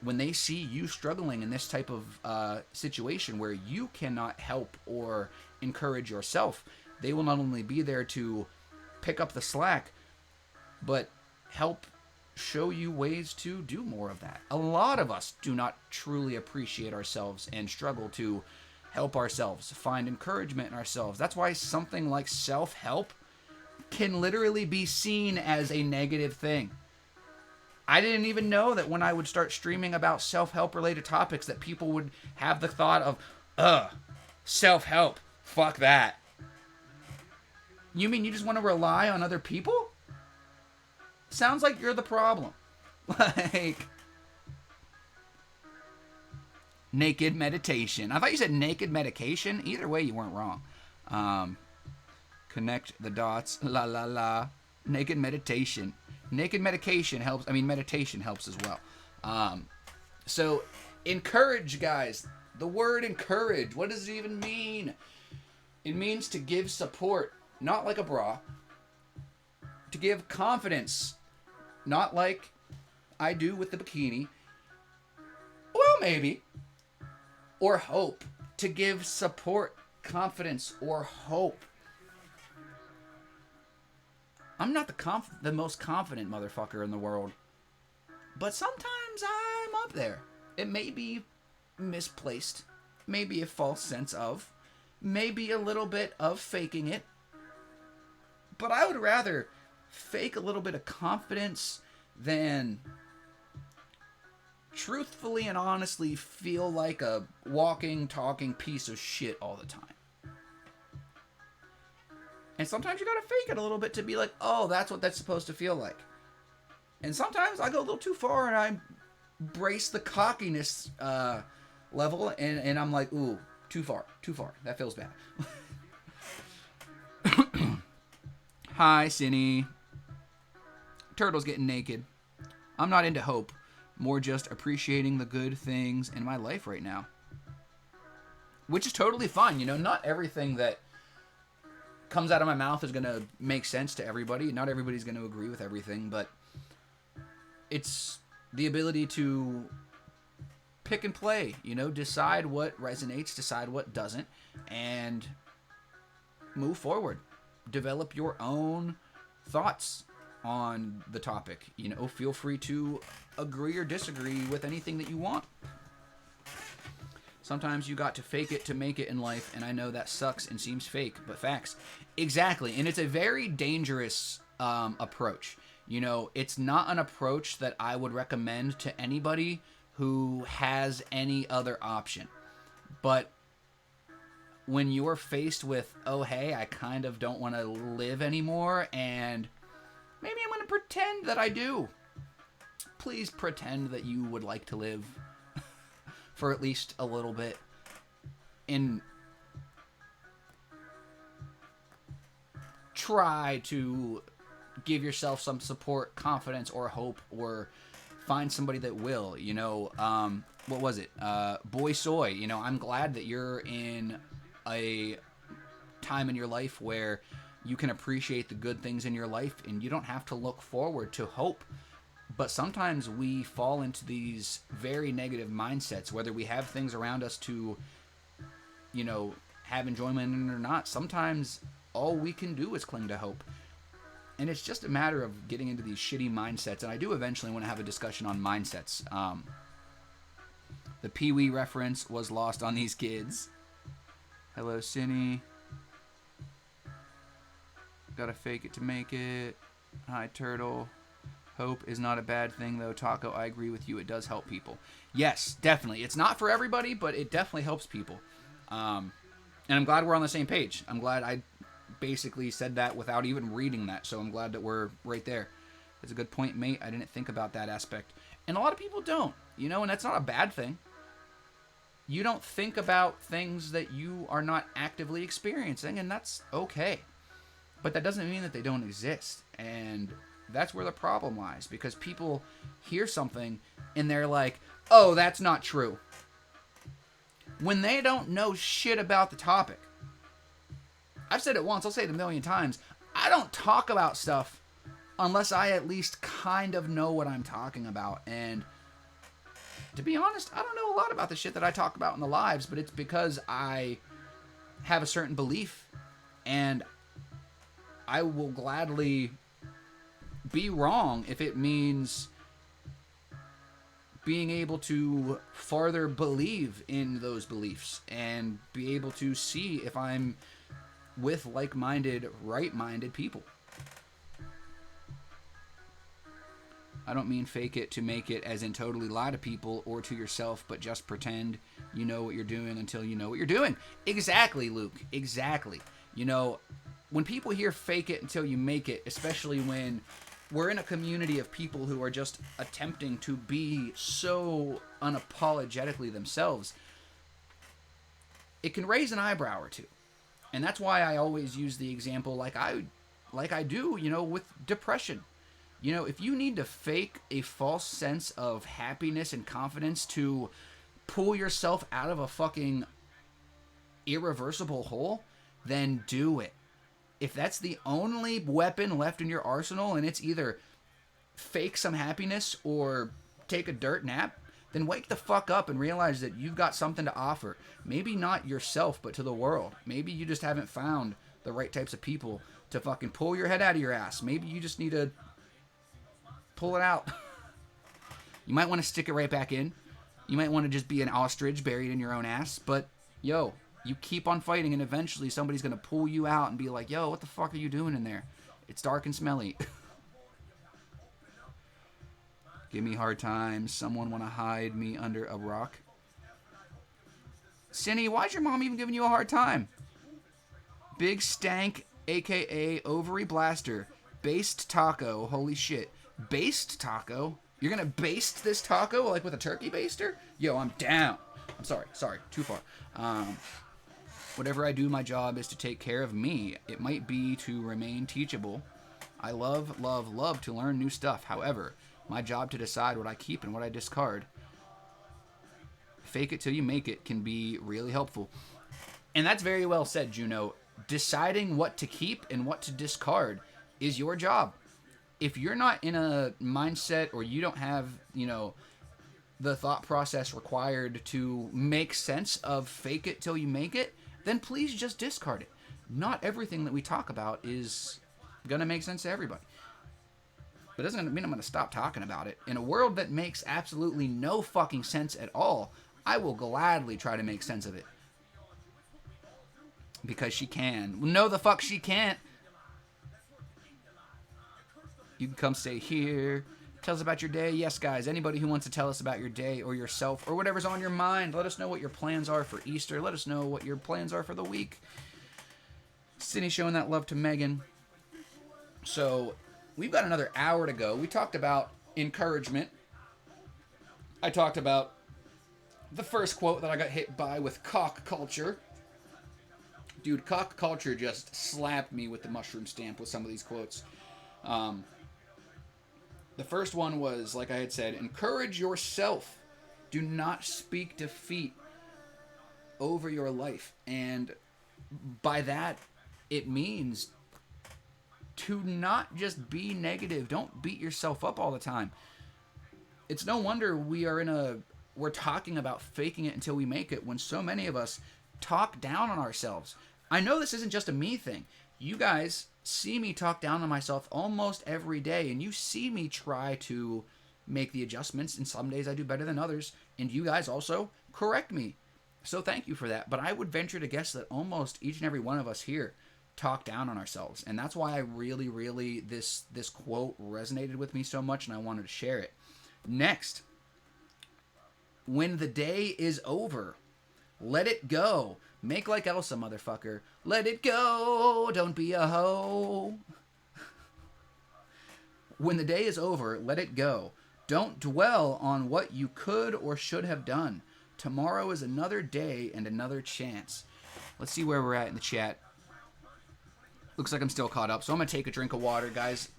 when they see you struggling in this type of situation where you cannot help or encourage yourself, they will not only be there to pick up the slack, but help show you ways to do more of that. A lot of us do not truly appreciate ourselves and struggle to help ourselves, find encouragement in ourselves. That's why something like self-help can literally be seen as a negative thing. I didn't even know that when I would start streaming about self-help related topics that people would have the thought of, self-help, fuck that. You mean you just want to rely on other people? Sounds like you're the problem. Like, naked meditation. I thought you said naked medication. Either way, you weren't wrong. Connect the dots. La la la. Naked meditation. Naked medication helps. I mean, meditation helps as well. So, encourage, guys. The word encourage. What does it even mean? It means to give support. Not like a bra. To give confidence. Not like I do with the bikini. Well, maybe. Or hope. To give support, confidence, or hope. I'm not the most confident motherfucker in the world. But sometimes I'm up there. It may be misplaced. Maybe a false sense of. Maybe a little bit of faking it. But I would rather fake a little bit of confidence than truthfully and honestly feel like a walking, talking piece of shit all the time. And sometimes you gotta fake it a little bit to be like, oh, that's what that's supposed to feel like. And sometimes I go a little too far and I brace the cockiness level and I'm like, ooh, too far. That feels bad. Hi, Cinny. Turtle's getting naked. I'm not into hope. More just appreciating the good things in my life right now. Which is totally fine. You know, not everything that comes out of my mouth is going to make sense to everybody. Not everybody's going to agree with everything, but it's the ability to pick and play, you know, decide what resonates, decide what doesn't, and move forward. Develop your own thoughts on the topic. You know, feel free to agree or disagree with anything that you want. Sometimes you got to fake it to make it in life, and I know that sucks and seems fake, but facts. Exactly, and it's a very dangerous approach. You know, it's not an approach that I would recommend to anybody who has any other option. But when you're faced with, oh, hey, I kind of don't want to live anymore, and maybe I'm going to pretend that I do. Please pretend that you would like to live for at least a little bit. And try to give yourself some support, confidence, or hope, or find somebody that will. You know, what was it? Boy Soy. You know, I'm glad that you're in a time in your life where you can appreciate the good things in your life and you don't have to look forward to hope. But sometimes we fall into these very negative mindsets, whether we have things around us to, you know, have enjoyment in or not. Sometimes all we can do is cling to hope. And it's just a matter of getting into these shitty mindsets. And I do eventually want to have a discussion on mindsets. The Pee-wee reference was lost on these kids. Hello, Cinny. Gotta fake it to make it. Hi, Turtle. Hope is not a bad thing, though. Taco, I agree with you. It does help people. Yes, definitely. It's not for everybody, but it definitely helps people. And I'm glad we're on the same page. I'm glad I basically said that without even reading that, so I'm glad that we're right there. That's a good point, mate. I didn't think about that aspect. And a lot of people don't, you know, and that's not a bad thing. You don't think about things that you are not actively experiencing, and that's okay. But that doesn't mean that they don't exist. And that's where the problem lies, because people hear something and they're like, oh, that's not true, when they don't know shit about the topic. I've said it once, I'll say it a million times. I don't talk about stuff unless I at least kind of know what I'm talking about. And to be honest, I don't know a lot about the shit that I talk about in the lives, but it's because I have a certain belief, and I will gladly be wrong if it means being able to further believe in those beliefs and be able to see if I'm with like-minded, right-minded people. I don't mean fake it to make it as in totally lie to people or to yourself, but just pretend you know what you're doing until you know what you're doing. Exactly, Luke. Exactly. You know, when people hear fake it until you make it, especially when we're in a community of people who are just attempting to be so unapologetically themselves, it can raise an eyebrow or two. And that's why I always use the example like I do, you know, with depression. You know, if you need to fake a false sense of happiness and confidence to pull yourself out of a fucking irreversible hole, then do it. If that's the only weapon left in your arsenal and it's either fake some happiness or take a dirt nap, then wake the fuck up and realize that you've got something to offer. Maybe not yourself, but to the world. Maybe you just haven't found the right types of people to fucking pull your head out of your ass. Maybe you just need to pull it out. You might want to stick it right back in. You might want to just be an ostrich buried in your own ass. But, yo, you keep on fighting and eventually somebody's going to pull you out and be like, yo, what the fuck are you doing in there? It's dark and smelly. Give me hard times. Someone want to hide me under a rock. Cindy, why's your mom even giving you a hard time? Big Stank, a.k.a. Ovary Blaster. Based taco. Holy shit. Based taco? You're going to baste this taco like with a turkey baster? Yo, I'm down. I'm sorry. Too far. Whatever I do, my job is to take care of me. It might be to remain teachable. I love to learn new stuff. However, my job to decide what I keep and what I discard. Fake it till you make it can be really helpful. And that's very well said, Juno. Deciding what to keep and what to discard is your job. If you're not in a mindset or you don't have, you know, the thought process required to make sense of fake it till you make it, then please just discard it. Not everything that we talk about is going to make sense to everybody. But it doesn't mean I'm going to stop talking about it. In a world that makes absolutely no fucking sense at all, I will gladly try to make sense of it. Because she can. No, the fuck she can't. You can come stay here. Tell us about your day. Yes, guys, anybody who wants to tell us about your day or yourself or whatever's on your mind, let us know what your plans are for Easter. Let us know what your plans are for the week. Sydney showing that love to Megan. So, we've got another hour to go. We talked about encouragement. I talked about the first quote that I got hit by with cock culture. Dude, cock culture just slapped me with the mushroom stamp with some of these quotes. The first one was, like I had said, encourage yourself. Do not speak defeat over your life. And by that, it means to not just be negative. Don't beat yourself up all the time. It's no wonder we're talking about faking it until we make it when so many of us talk down on ourselves. I know this isn't just a me thing. You guys see me talk down on myself almost every day, and you see me try to make the adjustments, and some days I do better than others, and you guys also correct me. So thank you for that. But I would venture to guess that almost each and every one of us here talk down on ourselves, and that's why I really this quote resonated with me so much, and I wanted to share it. Next, when the day is over, let it go. Make like Elsa, motherfucker. Let it go. Don't be a hoe. When the day is over, let it go. Don't dwell on what you could or should have done. Tomorrow is another day and another chance. Let's see where we're at in the chat. Looks like I'm still caught up, so I'm going to take a drink of water, guys.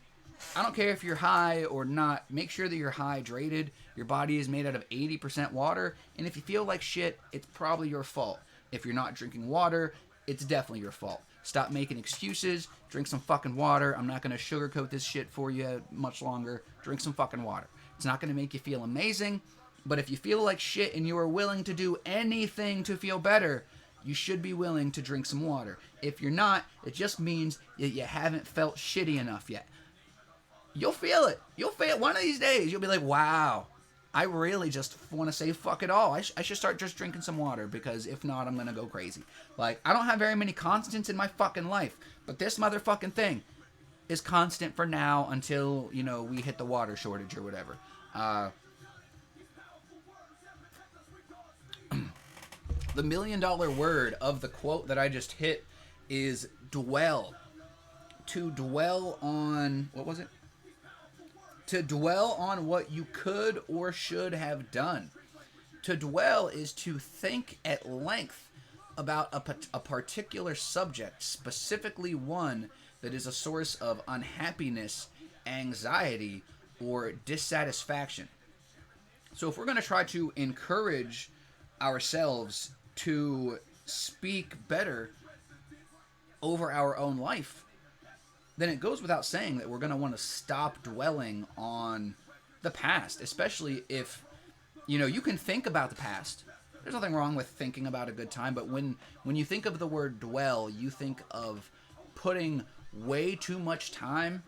I don't care if you're high or not. Make sure that you're hydrated. Your body is made out of 80% water, and if you feel like shit, it's probably your fault. If you're not drinking water, it's definitely your fault. Stop making excuses. Drink some fucking water. I'm not going to sugarcoat this shit for you much longer. Drink some fucking water. It's not going to make you feel amazing, but if you feel like shit and you are willing to do anything to feel better, you should be willing to drink some water. If you're not, it just means that you haven't felt shitty enough yet. You'll feel it. You'll feel it one of these days. You'll be like, wow, I really just want to say fuck it all. I should start just drinking some water, because if not, I'm going to go crazy. Like, I don't have very many constants in my fucking life, but this motherfucking thing is constant for now until, you know, we hit the water shortage or whatever. The $1 million word of the quote that I just hit is dwell. To dwell on, what was it? To dwell on what you could or should have done. To dwell is to think at length about a particular subject, specifically one that is a source of unhappiness, anxiety, or dissatisfaction. So if we're going to try to encourage ourselves to speak better over our own life, then it goes without saying that we're going to want to stop dwelling on the past, especially if, you know, you can think about the past. There's nothing wrong with thinking about a good time, but when you think of the word dwell, you think of putting way too much time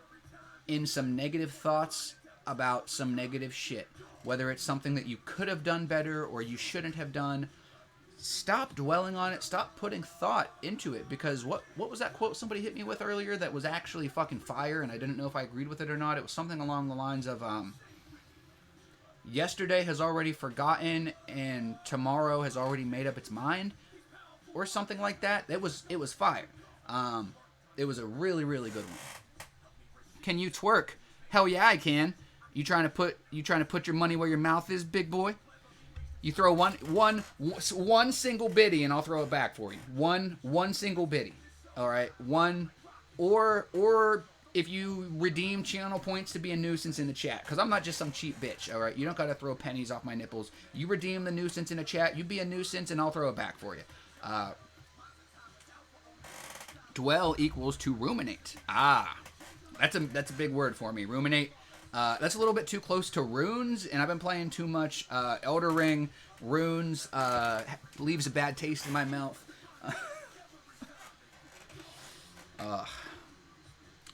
in some negative thoughts about some negative shit. Whether it's something that you could have done better or you shouldn't have done, stop dwelling on it. Stop putting thought into it, because what was that quote somebody hit me with earlier that was actually fucking fire, and I didn't know if I agreed with it or not. It was something along the lines of, yesterday has already forgotten and tomorrow has already made up its mind, or something like that. It was fire. It was a really, really good one. Can you twerk? Hell yeah, I can. You trying to put your money where your mouth is, big boy? You throw one single biddy, and I'll throw it back for you. One single biddy. All right, one, or if you redeem channel points to be a nuisance in the chat, because I'm not just some cheap bitch. All right, you don't gotta throw pennies off my nipples. You redeem the nuisance in the chat. You be a nuisance, and I'll throw it back for you. Dwell equals to ruminate. That's a big word for me. Ruminate. That's a little bit too close to runes, and I've been playing too much Elder Ring. Runes leaves a bad taste in my mouth.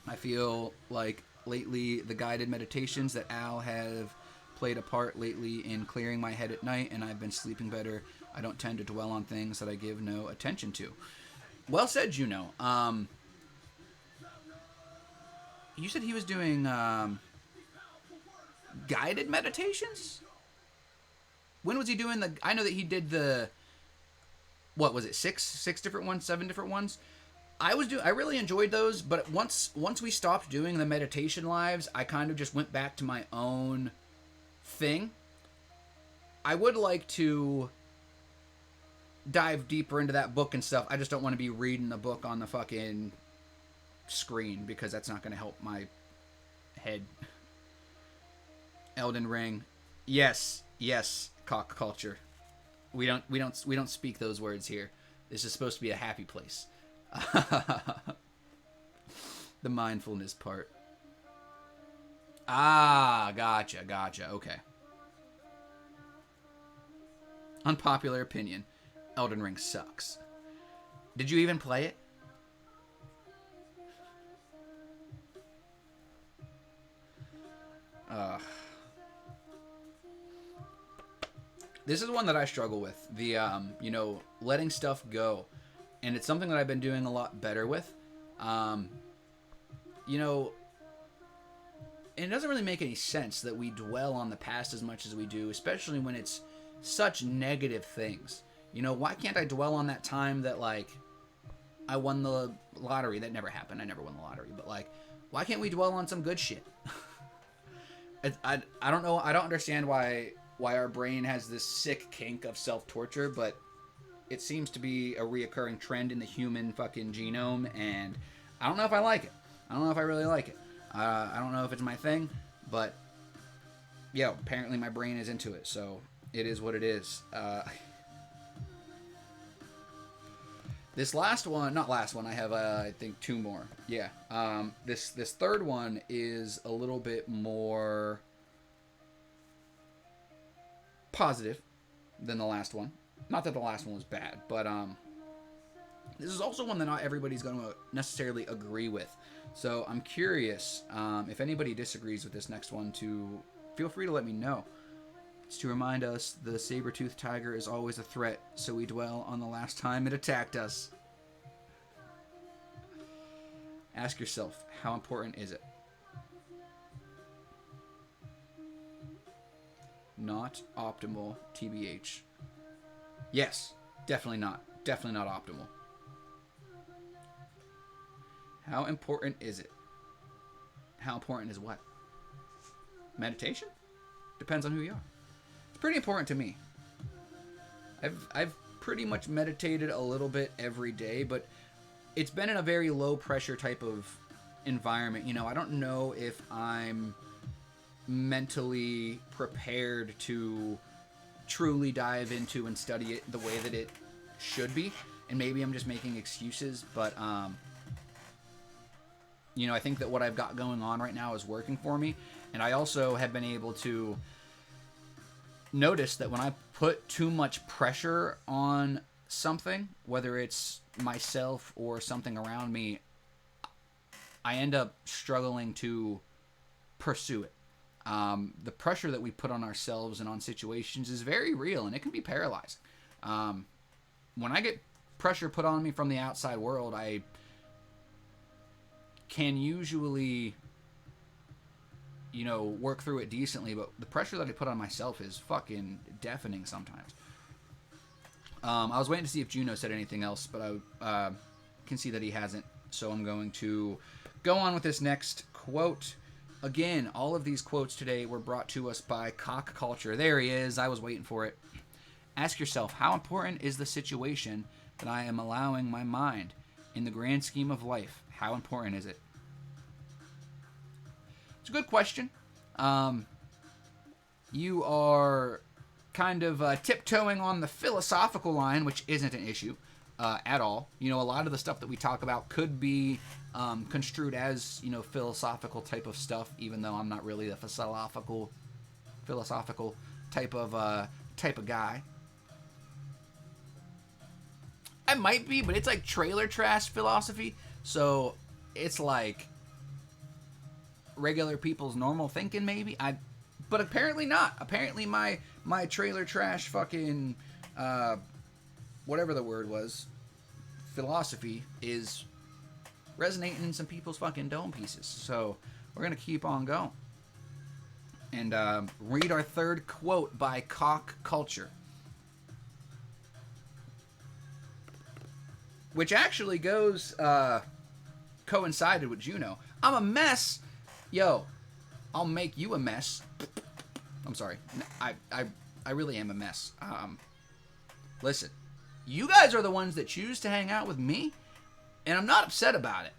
I feel like lately the guided meditations that Al have played a part lately in clearing my head at night, and I've been sleeping better. I don't tend to dwell on things that I give no attention to. Well said, Juno. You said he was doing guided meditations? When was he doing the... I know that he did the... What was it? Six different ones? 7 different ones? I really enjoyed those, but once we stopped doing the meditation lives, I kind of just went back to my own thing. I would like to dive deeper into that book and stuff. I just don't want to be reading the book on the fucking screen, because that's not going to help my head. Elden Ring. Yes, cock culture. We don't speak those words here. This is supposed to be a happy place. The mindfulness part. Ah, gotcha. Okay. Unpopular opinion. Elden Ring sucks. Did you even play it? This is one that I struggle with. The, letting stuff go. And it's something that I've been doing a lot better with. And it doesn't really make any sense that we dwell on the past as much as we do, especially when it's such negative things. Why can't I dwell on that time that, like, I won the lottery? That never happened. I never won the lottery. But, like, why can't we dwell on some good shit? I don't know. I don't understand why our brain has this sick kink of self-torture, but it seems to be a reoccurring trend in the human fucking genome, and I don't know if I like it. I don't know if I really like it. I don't know if it's my thing, but, apparently my brain is into it, so it is what it is. This last one, not last one, I have, I think, 2 more. Yeah. This third one is a little bit more positive than the last one. Not that the last one was bad, but this is also one that not everybody's going to necessarily agree with. So I'm curious if anybody disagrees with this next one, to feel free to let me know. It's to remind us the saber-toothed tiger is always a threat, so we dwell on the last time it attacked us. Ask yourself, how important is it? Not optimal, TBH. Yes, definitely not. Definitely not optimal. How important is it? How important is what? Meditation? Depends on who you are. It's pretty important to me. I've pretty much meditated a little bit every day, but it's been in a very low pressure type of environment. I don't know if I'm mentally prepared to truly dive into and study it the way that it should be, and maybe I'm just making excuses, but I think that what I've got going on right now is working for me, and I also have been able to notice that when I put too much pressure on something, whether it's myself or something around me, I end up struggling to pursue it. The pressure that we put on ourselves and on situations is very real, and it can be paralyzing. When I get pressure put on me from the outside world, I can usually, work through it decently, but the pressure that I put on myself is fucking deafening sometimes. I was waiting to see if Juno said anything else, but I can see that he hasn't, so I'm going to go on with this next quote. Again, all of these quotes today were brought to us by Cock Culture. There he is. I was waiting for it. Ask yourself, how important is the situation that I am allowing my mind? In the grand scheme of life, how important is it? It's a good question. You are kind of tiptoeing on the philosophical line, which isn't an issue at all. A lot of the stuff that we talk about could be construed as, philosophical type of stuff, even though I'm not really a philosophical type of guy. I might be, but it's like trailer trash philosophy, so it's like regular people's normal thinking, maybe. But apparently not. Apparently my trailer trash fucking, whatever the word was, philosophy is resonating in some people's fucking dome pieces. So we're going to keep on going. And read our third quote by Cock Culture. Which actually goes, coincided with Juno. I'm a mess. Yo, I'll make you a mess. I'm sorry. I really am a mess. Listen, you guys are the ones that choose to hang out with me, and I'm not upset about it.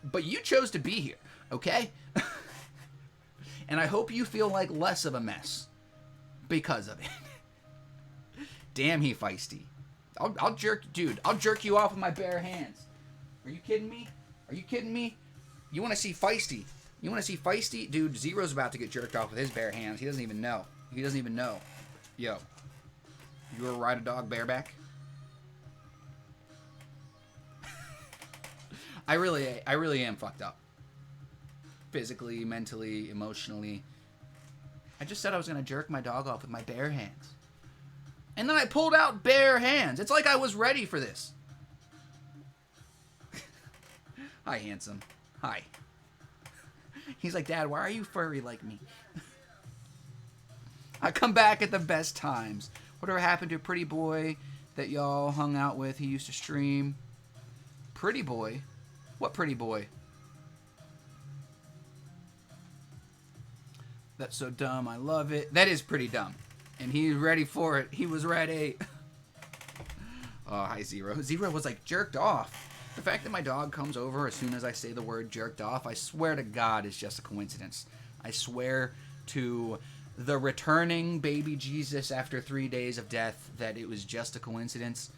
But you chose to be here, okay? And I hope you feel like less of a mess because of it. Damn, he feisty. I'll jerk you off with my bare hands. Are you kidding me? Are you kidding me? You want to see feisty? You want to see feisty? Dude, Zero's about to get jerked off with his bare hands. He doesn't even know. He doesn't even know. Yo. You ever ride a dog bareback? I really am fucked up. Physically, mentally, emotionally. I just said I was going to jerk my dog off with my bare hands. And then I pulled out bare hands. It's like I was ready for this. Hi, handsome. Hi. He's like, Dad, why are you furry like me? I come back at the best times. Whatever happened to a pretty boy that y'all hung out with? He used to stream. Pretty boy? What pretty boy? That's so dumb. I love it. That is pretty dumb. And he's ready for it. He was ready. Oh, hi, Zero. Zero was like jerked off. The fact that my dog comes over as soon as I say the word jerked off, I swear to God, is just a coincidence. I swear to the returning baby Jesus after 3 days of death that it was just a coincidence.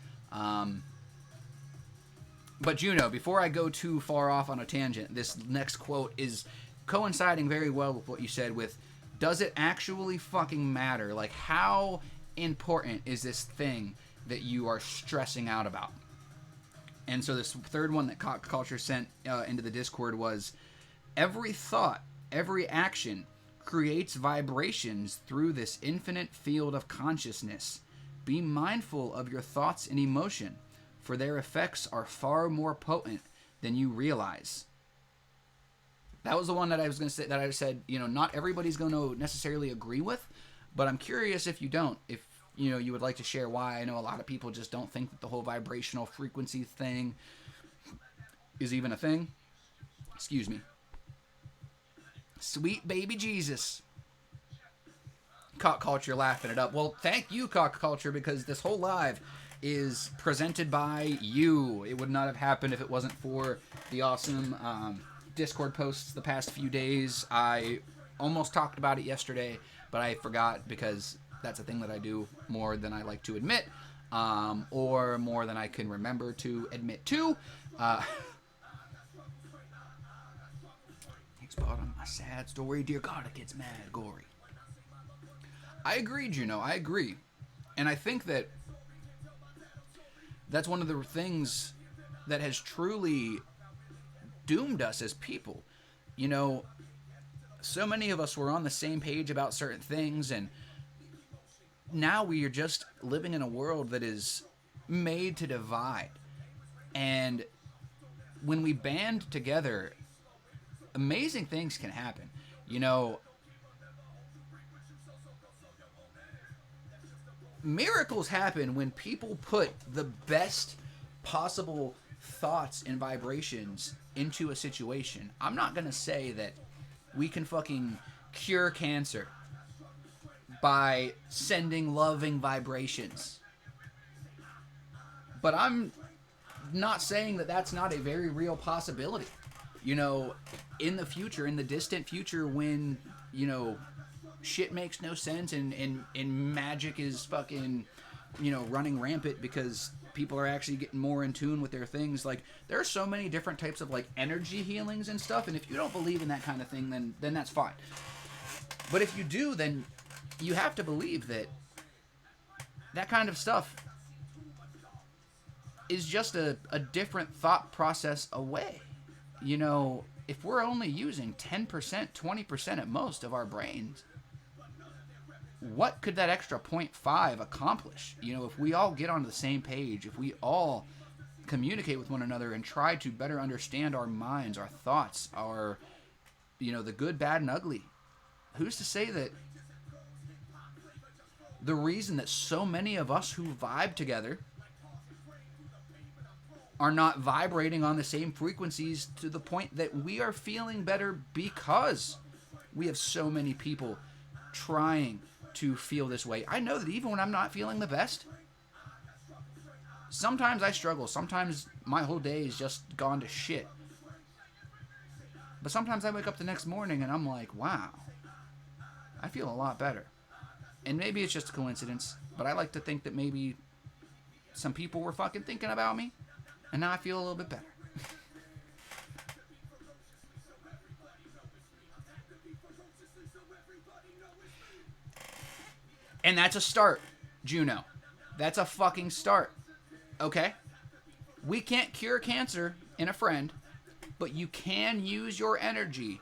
But Juno, before I go too far off on a tangent, this next quote is coinciding very well with what you said with, does it actually fucking matter? Like, how important is this thing that you are stressing out about? And so this third one that Cock Culture sent into the Discord was, every thought, every action creates vibrations through this infinite field of consciousness. Be mindful of your thoughts and emotion, for their effects are far more potent than you realize. That was the one that I was going to say, that I said, you know, not everybody's going to necessarily agree with, but I'm curious if you don't, if, you know, you would like to share why. I know a lot of people just don't think that the whole vibrational frequency thing is even a thing. Excuse me. Sweet baby Jesus. Cock Culture laughing it up. Well, thank you, Cock Culture, because this whole live is presented by you. It would not have happened if it wasn't for the awesome Discord posts the past few days. I almost talked about it yesterday, but I forgot because that's a thing that I do more than I like to admit, or more than I can remember to admit to. Thanks, bottom. A sad story. Dear God, it gets mad gory. I agree, Juno. I agree. And I think that that's one of the things that has truly doomed us as people. You know, so many of us were on the same page about certain things, and now we are just living in a world that is made to divide. And when we band together, amazing things can happen. You know, miracles happen when people put the best possible thoughts and vibrations into a situation. I'm not going to say that we can fucking cure cancer by sending loving vibrations. But I'm not saying that that's not a very real possibility. You know, in the future, in the distant future, when, you know, shit makes no sense and magic is fucking, you know, running rampant because people are actually getting more in tune with their things. Like, there are so many different types of, like, energy healings and stuff, and if you don't believe in that kind of thing, then that's fine. But if you do, then you have to believe that that kind of stuff is just a different thought process away. you know, if we're only using 10%, 20% at most of our brains, what could that extra 0.5 accomplish? You know, if we all get on the same page, if we all communicate with one another and try to better understand our minds, our thoughts, our, you know, the good, bad, and ugly, who's to say that the reason that so many of us who vibe together are not vibrating on the same frequencies to the point that we are feeling better, because we have so many people trying to feel this way. I know that even when I'm not feeling the best, sometimes I struggle. Sometimes my whole day is just gone to shit. But sometimes I wake up the next morning and I'm like, wow, I feel a lot better. And maybe it's just a coincidence, but I like to think that maybe some people were fucking thinking about me, and now I feel a little bit better. And that's a start, Juno. That's a fucking start. Okay? We can't cure cancer in a friend, but you can use your energy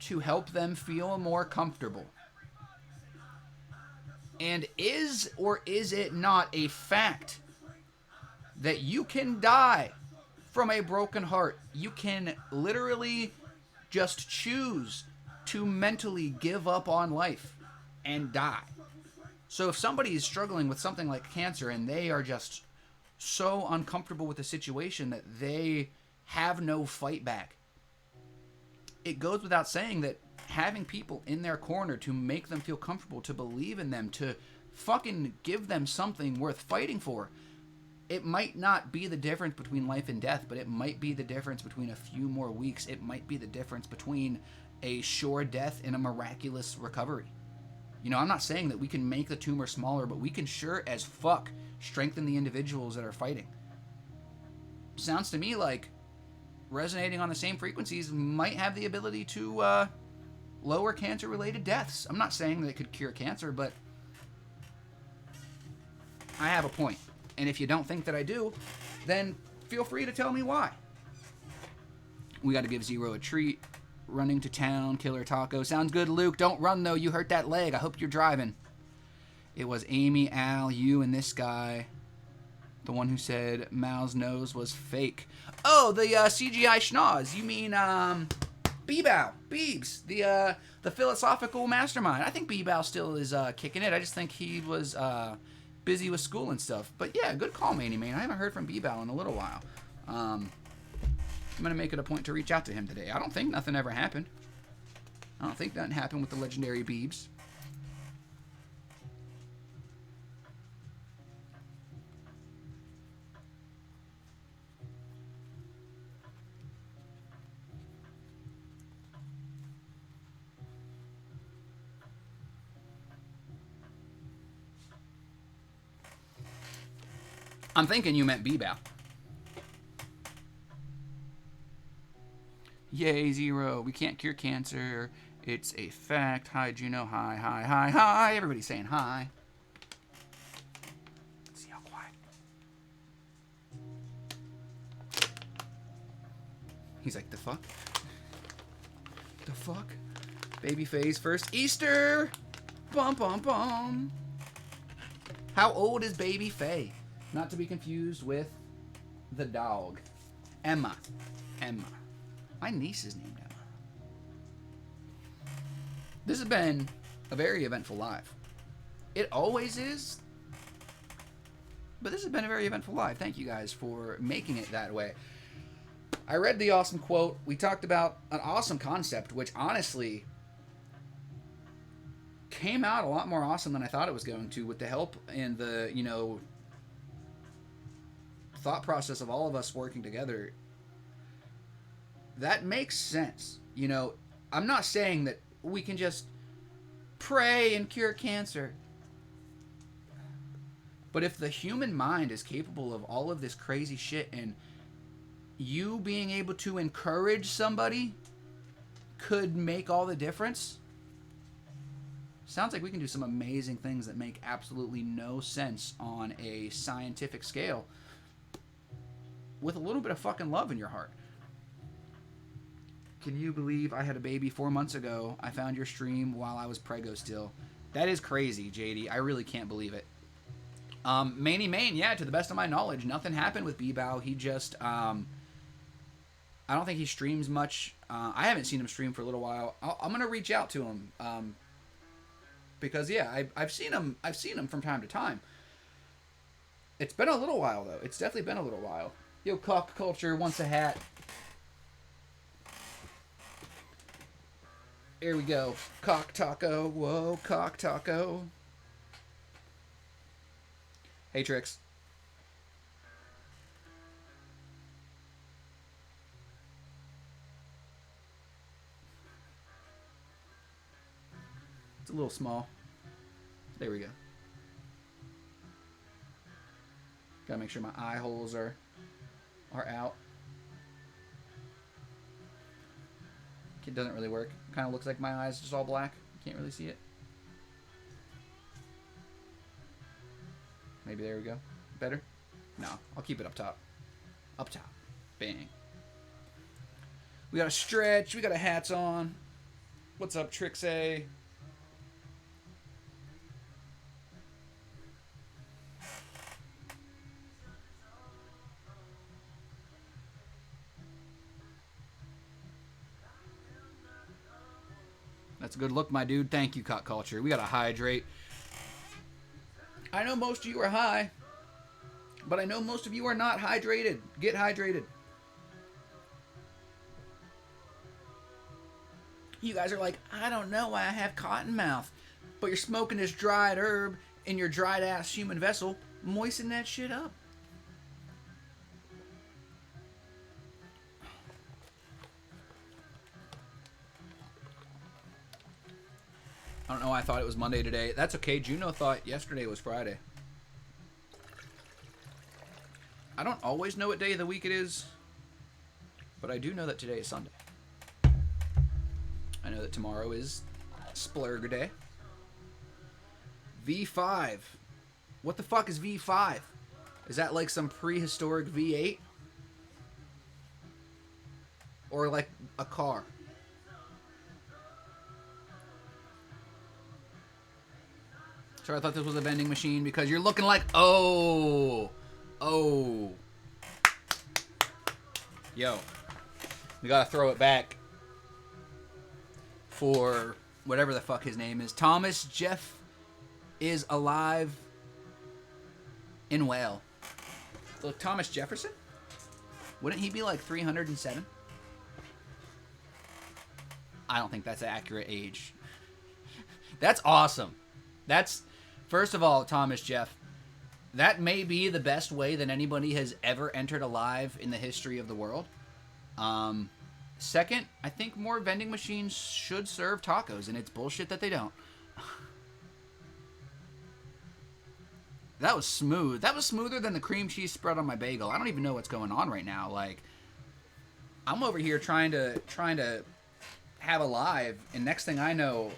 to help them feel more comfortable. And is or is it not a fact that you can die from a broken heart? You can literally just choose to mentally give up on life and die. So if somebody is struggling with something like cancer and they are just so uncomfortable with the situation that they have no fight back, it goes without saying that having people in their corner to make them feel comfortable, to believe in them, to fucking give them something worth fighting for, it might not be the difference between life and death, but it might be the difference between a few more weeks. It might be the difference between a sure death and a miraculous recovery. You know, I'm not saying that we can make the tumor smaller, but we can sure as fuck strengthen the individuals that are fighting. Sounds to me like resonating on the same frequencies might have the ability to lower cancer-related deaths. I'm not saying that it could cure cancer, but I have a point. And if you don't think that I do, then feel free to tell me why. We got to give Zero a treat. Running to town, killer taco. Sounds good, Luke. Don't run, though. You hurt that leg. I hope you're driving. It was Amy, Al, you, and this guy. The one who said Mal's nose was fake. Oh, the CGI schnoz. You mean, Bebow. Beebs. The philosophical mastermind. I think Bebow still is kicking it. I just think he was busy with school and stuff. But yeah, good call, Manny Man. I haven't heard from Bebow in a little while. I'm going to make it a point to reach out to him today. I don't think nothing ever happened. I don't think nothing happened with the legendary Beebs. I'm thinking you meant Bebow. Yay, Zero. We can't cure cancer. It's a fact. Hi, Juno. Hi, hi, hi, hi. Everybody's saying hi. Let's see how quiet. He's like, the fuck? The fuck? Baby phase first. Easter! Bum, bum, bum. How old is Baby Faye? Not to be confused with the dog. Emma. Emma. My niece is named Emma. This has been a very eventful live. It always is. But this has been a very eventful live. Thank you guys for making it that way. I read the awesome quote. We talked about an awesome concept, which honestly came out a lot more awesome than I thought it was going to, with the help and the, you know, thought process of all of us working together. That makes sense. You know, I'm not saying that we can just pray and cure cancer. But if the human mind is capable of all of this crazy shit, and you being able to encourage somebody could make all the difference, sounds like we can do some amazing things that make absolutely no sense on a scientific scale with a little bit of fucking love in your heart. can you believe I had a baby 4 months ago? I found your stream while I was preggo still. That is crazy, JD. I really can't believe it. Manny Main, yeah, to the best of my knowledge, nothing happened with B-Bow. He just, I don't think he streams much. I haven't seen him stream for a little while. I'm going to reach out to him. Because, yeah, I've seen him from time to time. It's been a little while, though. It's definitely been a little while. Yo, Cock Culture wants a hat. Here we go. Cock Taco. Whoa, Cock Taco. Hey, Trix. It's a little small. There we go. Gotta make sure my eye holes are out. It doesn't really work. Kind of looks like my eyes just all black. Can't really see it. Maybe there we go. Better? No, I'll keep it up top. Up top. Bang. We got a stretch. We got a hats on. What's up, Trixie? That's a good look, my dude. Thank you, Cock Culture. We gotta hydrate. I know most of you are high, but I know most of you are not hydrated. Get hydrated. You guys are like, I don't know why I have cotton mouth, but you're smoking this dried herb in your dried ass human vessel. Moisten that shit up. I don't know why I thought it was Monday today. That's okay. Juno thought yesterday was Friday. I don't always know what day of the week it is, but I do know that today is Sunday. I know that tomorrow is Splurg Day. V5. What the fuck is V5? Is that like some prehistoric V8? Or like a car? Sure, I thought this was a vending machine because you're looking like, oh. Yo, we gotta throw it back for whatever the fuck his name is. Thomas Jeff is alive and well. Look, Thomas Jefferson? Wouldn't he be like 307? I don't think that's an accurate age. That's awesome. That's... First of all, Thomas Jeff, that may be the best way that anybody has ever entered alive in the history of the world. Second, I think more vending machines should serve tacos, and it's bullshit that they don't. That was smooth. That was smoother than the cream cheese spread on my bagel. I don't even know what's going on right now. Like, I'm over here trying to have a live, and next thing I know,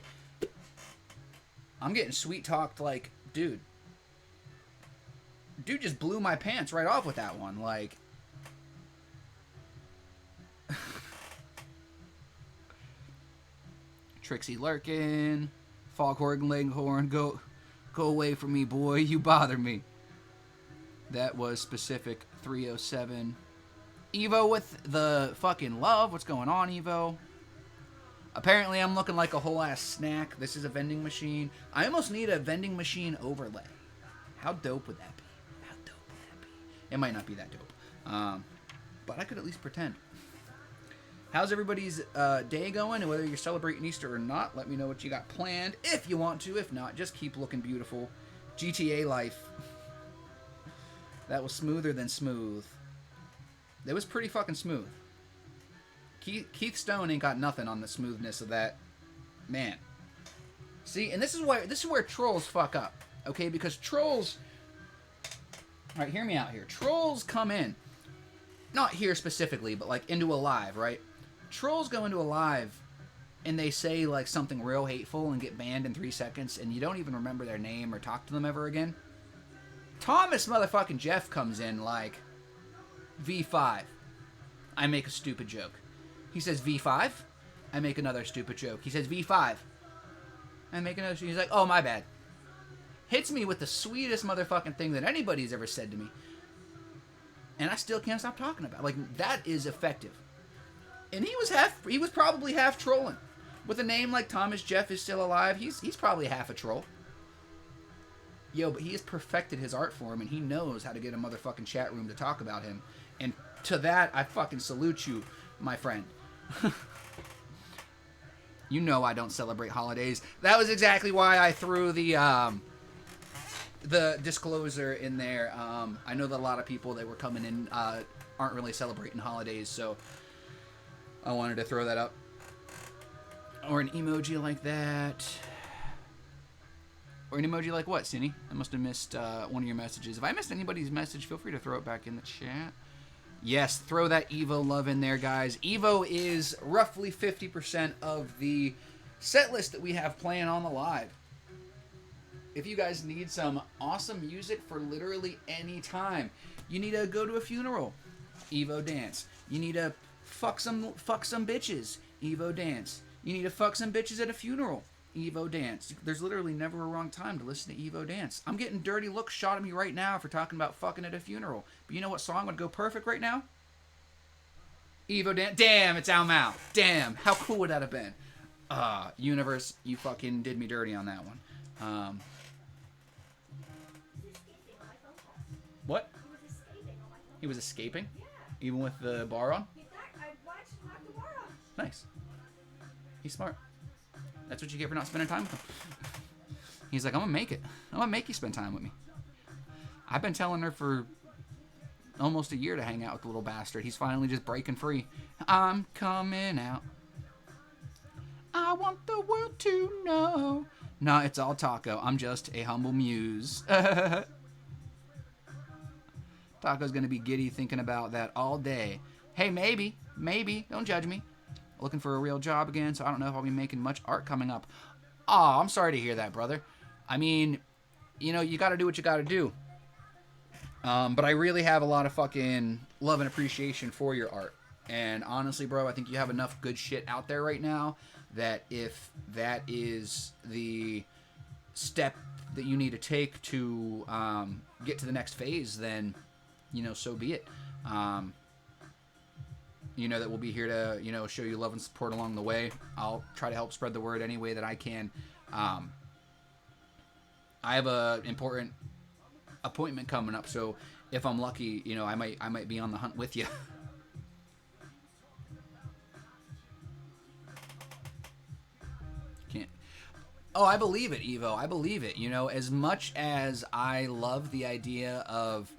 I'm getting sweet talked like, dude just blew my pants right off with that one. Like, Trixie Lurkin, Foghorn Leghorn, go away from me, boy. You bother me. That was specific 307. Evo with the fucking love. What's going on, Evo? Apparently, I'm looking like a whole ass snack. This is a vending machine. I almost need a vending machine overlay. How dope would that be? How dope would that be? It might not be that dope. But I could at least pretend. How's everybody's day going? And whether you're celebrating Easter or not, let me know what you got planned. If you want to. If not, just keep looking beautiful. GTA life. That was smoother than smooth. It was pretty fucking smooth. Keith Stone ain't got nothing on the smoothness of that. Man. See, and this is where trolls fuck up. Okay, because trolls... Alright, hear me out here. Trolls come in. Not here specifically, but like into a live, right? Trolls go into a live and they say like something real hateful and get banned in 3 seconds and you don't even remember their name or talk to them ever again. Thomas motherfucking Jeff comes in like V5. I make a stupid joke. He says V5. I make another stupid joke. He says V5. I make another. He's like, oh, my bad. Hits me with the sweetest motherfucking thing that anybody's ever said to me. And I still can't stop talking about it. Like, that is effective. And he was probably half trolling. With a name like Thomas Jeff is still alive, he's probably half a troll. Yo, but he has perfected his art form, and he knows how to get a motherfucking chat room to talk about him. And to that, I fucking salute you, my friend. You know I don't celebrate holidays. That was exactly why I threw the disclosure in there. I know that a lot of people that were coming in aren't really celebrating holidays, so I wanted to throw that up. Or an emoji like that. Or an emoji like what, Cindy? I must have missed one of your messages. If I missed anybody's message, feel free to throw it back in the chat. Yes, throw that Evo love in there, guys. Evo is roughly 50% of the set list that we have playing on the live. If you guys need some awesome music for literally any time, you need to go to a funeral, Evo dance. You need to fuck some bitches, Evo dance. You need to fuck some bitches at a funeral, Evo dance. There's literally never a wrong time to listen to Evo dance. I'm getting dirty looks shot at me right now for talking about fucking at a funeral. But you know what song would go perfect right now? Evo dance. Damn, it's Al Mal. Damn, how cool would that have been? Universe, you fucking did me dirty on that one. What? He was escaping? Even with the bar on? I watched him knock the bar off. Nice. He's smart. That's what you get for not spending time with him. He's like, I'm gonna make it. I'm gonna make you spend time with me. I've been telling her for almost a year to hang out with the little bastard. He's finally just breaking free. I'm coming out. I want the world to know. No, it's all taco. I'm just a humble muse. Taco's gonna be giddy thinking about that all day. Hey, maybe. Don't judge me. Looking for a real job again, so I don't know if I'll be making much art coming up. Aw, I'm sorry to hear that, brother. I mean, you know, you gotta do what you gotta do. But I really have a lot of fucking love and appreciation for your art. And honestly, bro, I think you have enough good shit out there right now that if that is the step that you need to take to get to the next phase, then, you know, so be it. You know that we'll be here to, you know, show you love and support along the way. I'll try to help spread the word any way that I can. I have a important appointment coming up, so if I'm lucky, you know, I might be on the hunt with you. Can't. Oh, I believe it, Evo. I believe it. You know, as much as I love the idea of,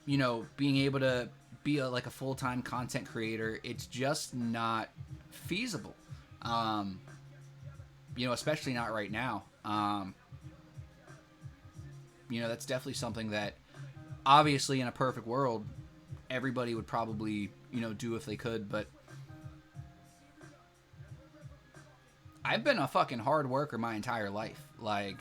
you know, being able to be like a full-time content creator, it's just not feasible. You know, especially not right now. You know, that's definitely something that obviously in a perfect world everybody would probably, you know, do if they could, but I've been a fucking hard worker my entire life. Like,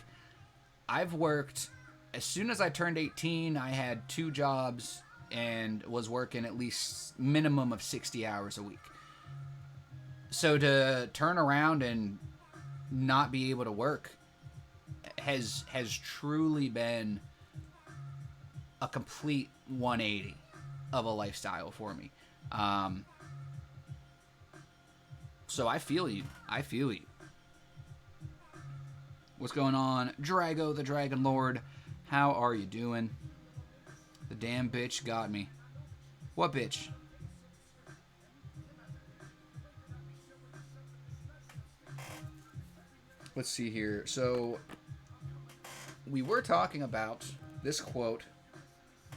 I've worked, as soon as I turned 18, I had 2 jobs and was working at least minimum of 60 hours a week. So to turn around and not be able to work has truly been a complete 180 of a lifestyle for me. So I feel you. What's going on? Drago the Dragon Lord, how are you doing? The damn bitch got me. What bitch? Let's see here. So, we were talking about this quote.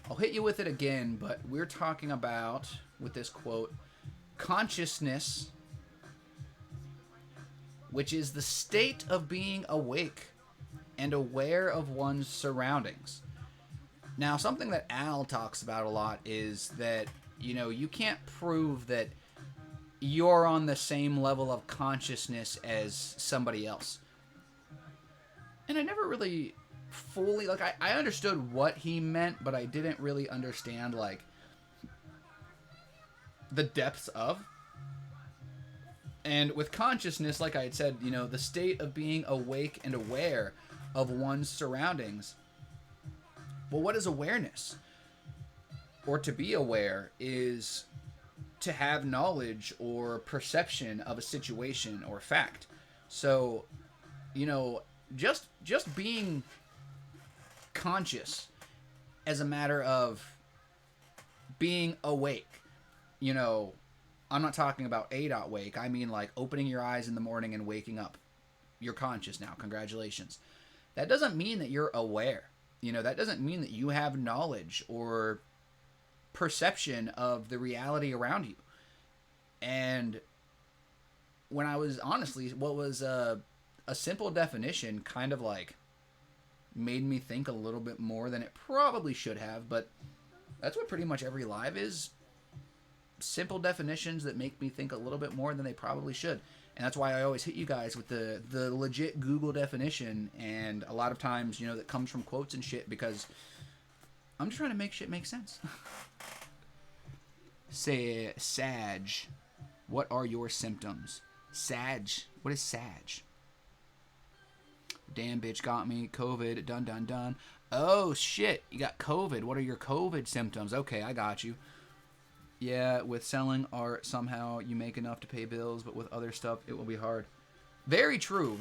I'll hit you with it again, but we're talking about, with this quote, consciousness, which is the state of being awake and aware of one's surroundings. Now, something that Al talks about a lot is that, you know, you can't prove that you're on the same level of consciousness as somebody else. And I never really fully, like, I understood what he meant, but I didn't really understand, like, the depths of. And with consciousness, like I had said, you know, the state of being awake and aware of one's surroundings. Well, what is awareness? Or to be aware is to have knowledge or perception of a situation or fact. So, you know, just being conscious as a matter of being awake. You know, I'm not talking about wake. I mean like opening your eyes in the morning and waking up. You're conscious now. Congratulations. That doesn't mean that you're aware. You know, that doesn't mean that you have knowledge or perception of the reality around you. And when I was, honestly, what was a simple definition kind of like made me think a little bit more than it probably should have, but that's what pretty much every live is. Simple definitions that make me think a little bit more than they probably should. And that's why I always hit you guys with the legit Google definition, and a lot of times, you know, that comes from quotes and shit, because I'm just trying to make shit make sense. Say, Sag, what are your symptoms? Sag, what is Sag? Damn bitch got me. COVID, dun dun dun. Oh shit, you got COVID. What are your COVID symptoms? Okay, I got you. Yeah, with selling art, somehow you make enough to pay bills, but with other stuff, it will be hard. Very true,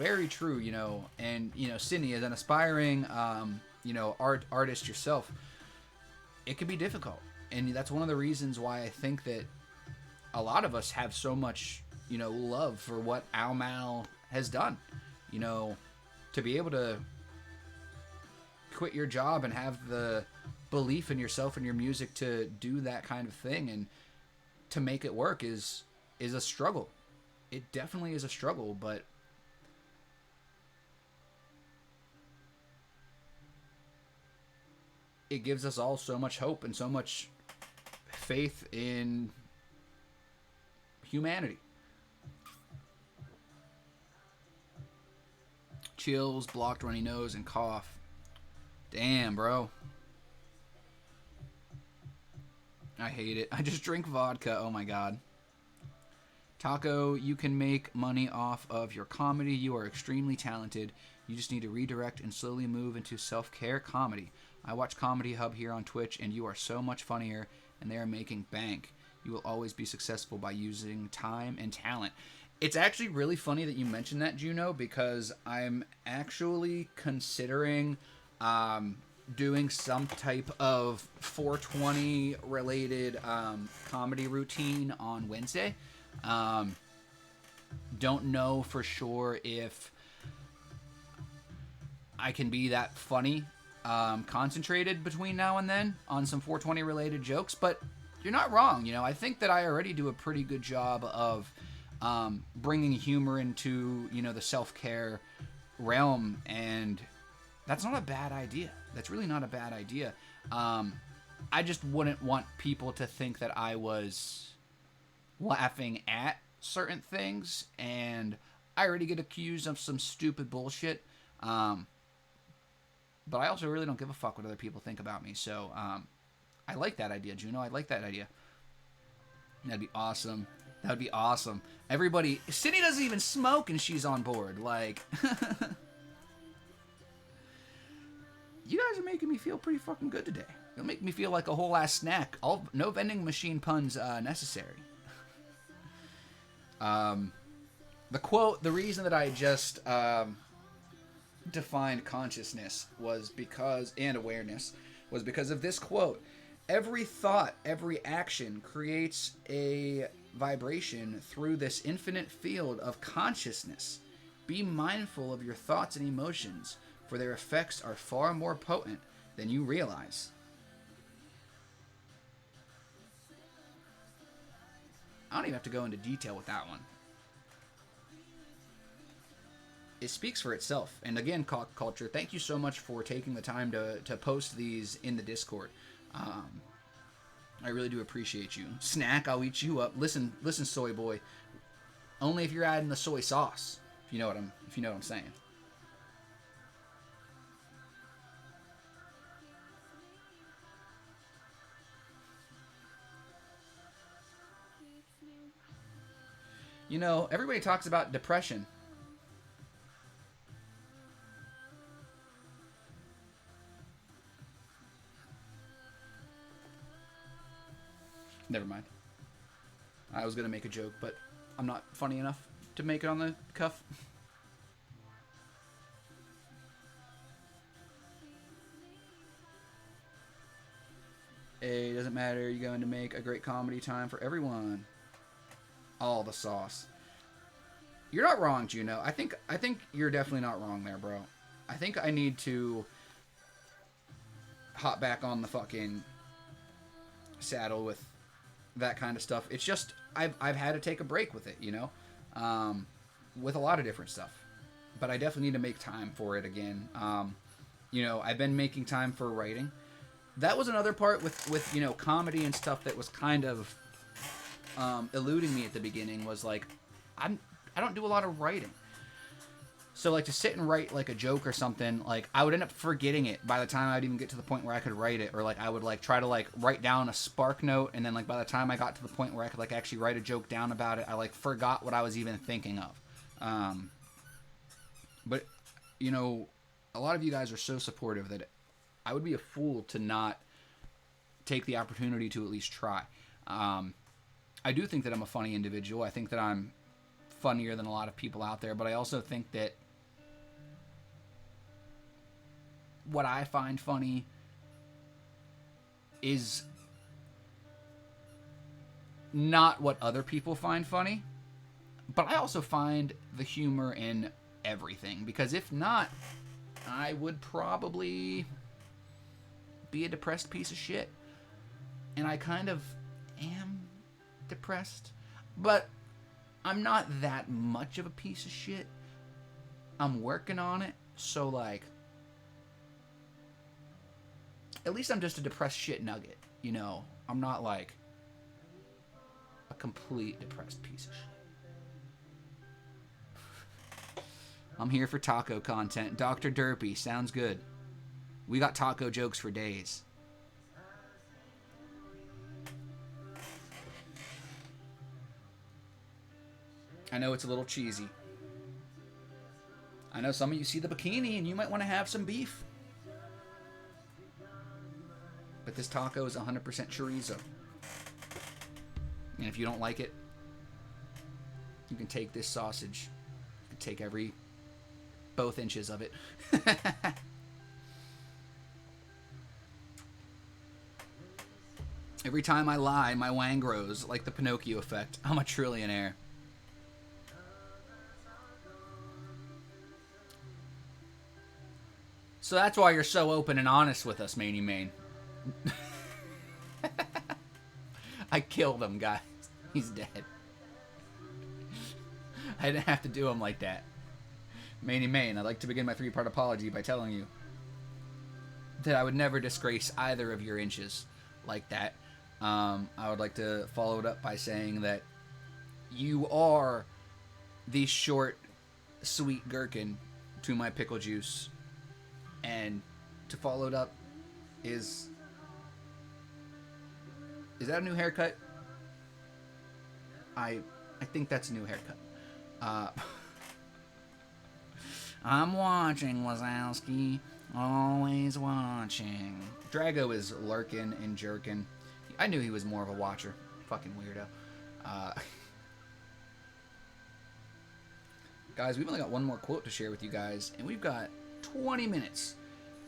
you know. And, you know, Sydney, as an aspiring, you know, artist yourself, it can be difficult. And that's one of the reasons why I think that a lot of us have so much, you know, love for what Ao Mal has done. You know, to be able to quit your job and have the belief in yourself and your music to do that kind of thing and to make it work is a struggle. It definitely is a struggle, but it gives us all so much hope and so much faith in humanity. Chills, blocked runny nose, and cough. Damn, bro. I hate it. I just drink vodka. Oh my god. Taco, you can make money off of your comedy. You are extremely talented. You just need to redirect and slowly move into self-care comedy. I watch Comedy Hub here on Twitch, and you are so much funnier, and they are making bank. You will always be successful by using time and talent. It's actually really funny that you mentioned that, Juno, because I'm actually considering doing some type of 420 related comedy routine on Wednesday. Don't know for sure if I can be that funny, concentrated between now and then on some 420 related jokes, but you're not wrong. You know, I think that I already do a pretty good job of bringing humor into, you know, the self-care realm, and that's not a bad idea. That's really not a bad idea. I just wouldn't want people to think that I was laughing at certain things, and I already get accused of some stupid bullshit. But I also really don't give a fuck what other people think about me. So I like that idea, Juno. I like that idea. That'd be awesome. That would be awesome. Everybody, Sydney doesn't even smoke and she's on board. Like, you guys are making me feel pretty fucking good today. You'll make me feel like a whole ass snack. No vending machine puns necessary. The quote, the reason that I just defined consciousness was because, and awareness, was because of this quote. Every thought, every action creates a vibration through this infinite field of consciousness. Be mindful of your thoughts and emotions, for their effects are far more potent than you realize. I don't even have to go into detail with that one. It speaks for itself. And again, Cock Culture, thank you so much for taking the time to post these in the Discord. I really do appreciate you. Snack, I'll eat you up. Listen, soy boy. Only if you're adding the soy sauce. If you know what I'm saying. You know, everybody talks about depression. Never mind. I was going to make a joke, but I'm not funny enough to make it on the cuff. It doesn't matter. You're going to make a great comedy time for everyone. All the sauce. You're not wrong, Juno. I think you're definitely not wrong there, bro. I think I need to hop back on the fucking saddle with that kind of stuff. It's just I've had to take a break with it, you know, with a lot of different stuff. But I definitely need to make time for it again. You know, I've been making time for writing. That was another part with you know, comedy and stuff that was kind of eluding me at the beginning. Was like I don't do a lot of writing. So, like, to sit and write, like, a joke or something, like, I would end up forgetting it by the time I'd even get to the point where I could write it. Or, like, I would, like, try to, like, write down a spark note, and then, like, by the time I got to the point where I could, like, actually write a joke down about it, I, like, forgot what I was even thinking of. But, you know, a lot of you guys are so supportive that I would be a fool to not take the opportunity to at least try. I do think that I'm a funny individual. I think that I'm funnier than a lot of people out there, but I also think that what I find funny is not what other people find funny, but I also find the humor in everything, because if not, I would probably be a depressed piece of shit. And I kind of am depressed, but I'm not that much of a piece of shit. I'm working on it, so, like, at least I'm just a depressed shit nugget, you know? I'm not, like, a complete depressed piece of shit. I'm here for taco content. Dr. Derpy, sounds good. We got taco jokes for days. I know it's a little cheesy. I know some of you see the bikini and you might want to have some beef. But this taco is 100% chorizo. And if you don't like it, you can take this sausage. You can take both inches of it. Every time I lie, my wang grows, like the Pinocchio effect. I'm a trillionaire. So that's why you're so open and honest with us, Maney Main. I killed him, guys. He's dead. I didn't have to do him like that. Maney Main, I'd like to begin my 3-part apology by telling you that I would never disgrace either of your inches like that. I would like to follow it up by saying that you are the short, sweet gherkin to my pickle juice. And to follow it up is that a new haircut? I think that's a new haircut. I'm watching, Wazowski. Always watching. Drago is lurking and jerking. I knew he was more of a watcher. Fucking weirdo. Guys, we've only got one more quote to share with you guys, and we've got 20 minutes.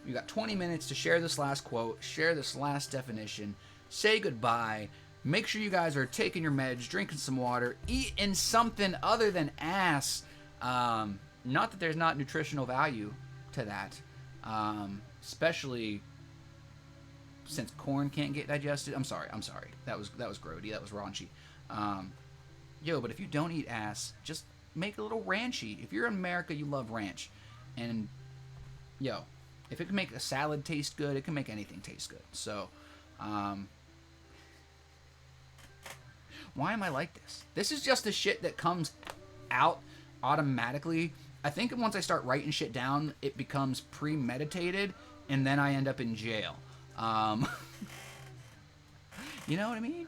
We've got 20 minutes to share this last quote, share this last definition, say goodbye. Make sure you guys are taking your meds, drinking some water, eating something other than ass. Not that there's not nutritional value to that, especially since corn can't get digested. I'm sorry. That was grody. That was raunchy. But if you don't eat ass, just make a little ranchy. If you're in America, you love ranch. And, if it can make a salad taste good, it can make anything taste good. So, why am I like this? This is just the shit that comes out automatically. I think once I start writing shit down, it becomes premeditated, and then I end up in jail. You know what I mean?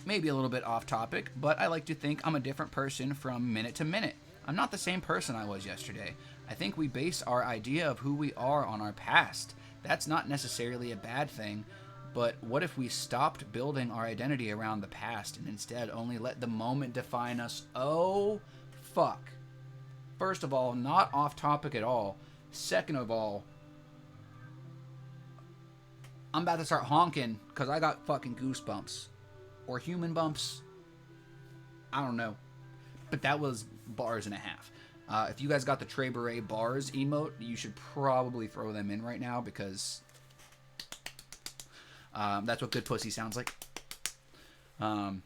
maybe a little bit off topic, but I like to think I'm a different person from minute to minute. I'm not the same person I was yesterday. I think we base our idea of who we are on our past. That's not necessarily a bad thing, but what if we stopped building our identity around the past and instead only let the moment define us? Oh, fuck. First of all, not off topic at all. Second of all, I'm about to start honking because I got fucking goosebumps. Or human bumps. I don't know. But that was bars and a half. If you guys got the Trey Beret bars emote, you should probably throw them in right now because that's what good pussy sounds like. Oh,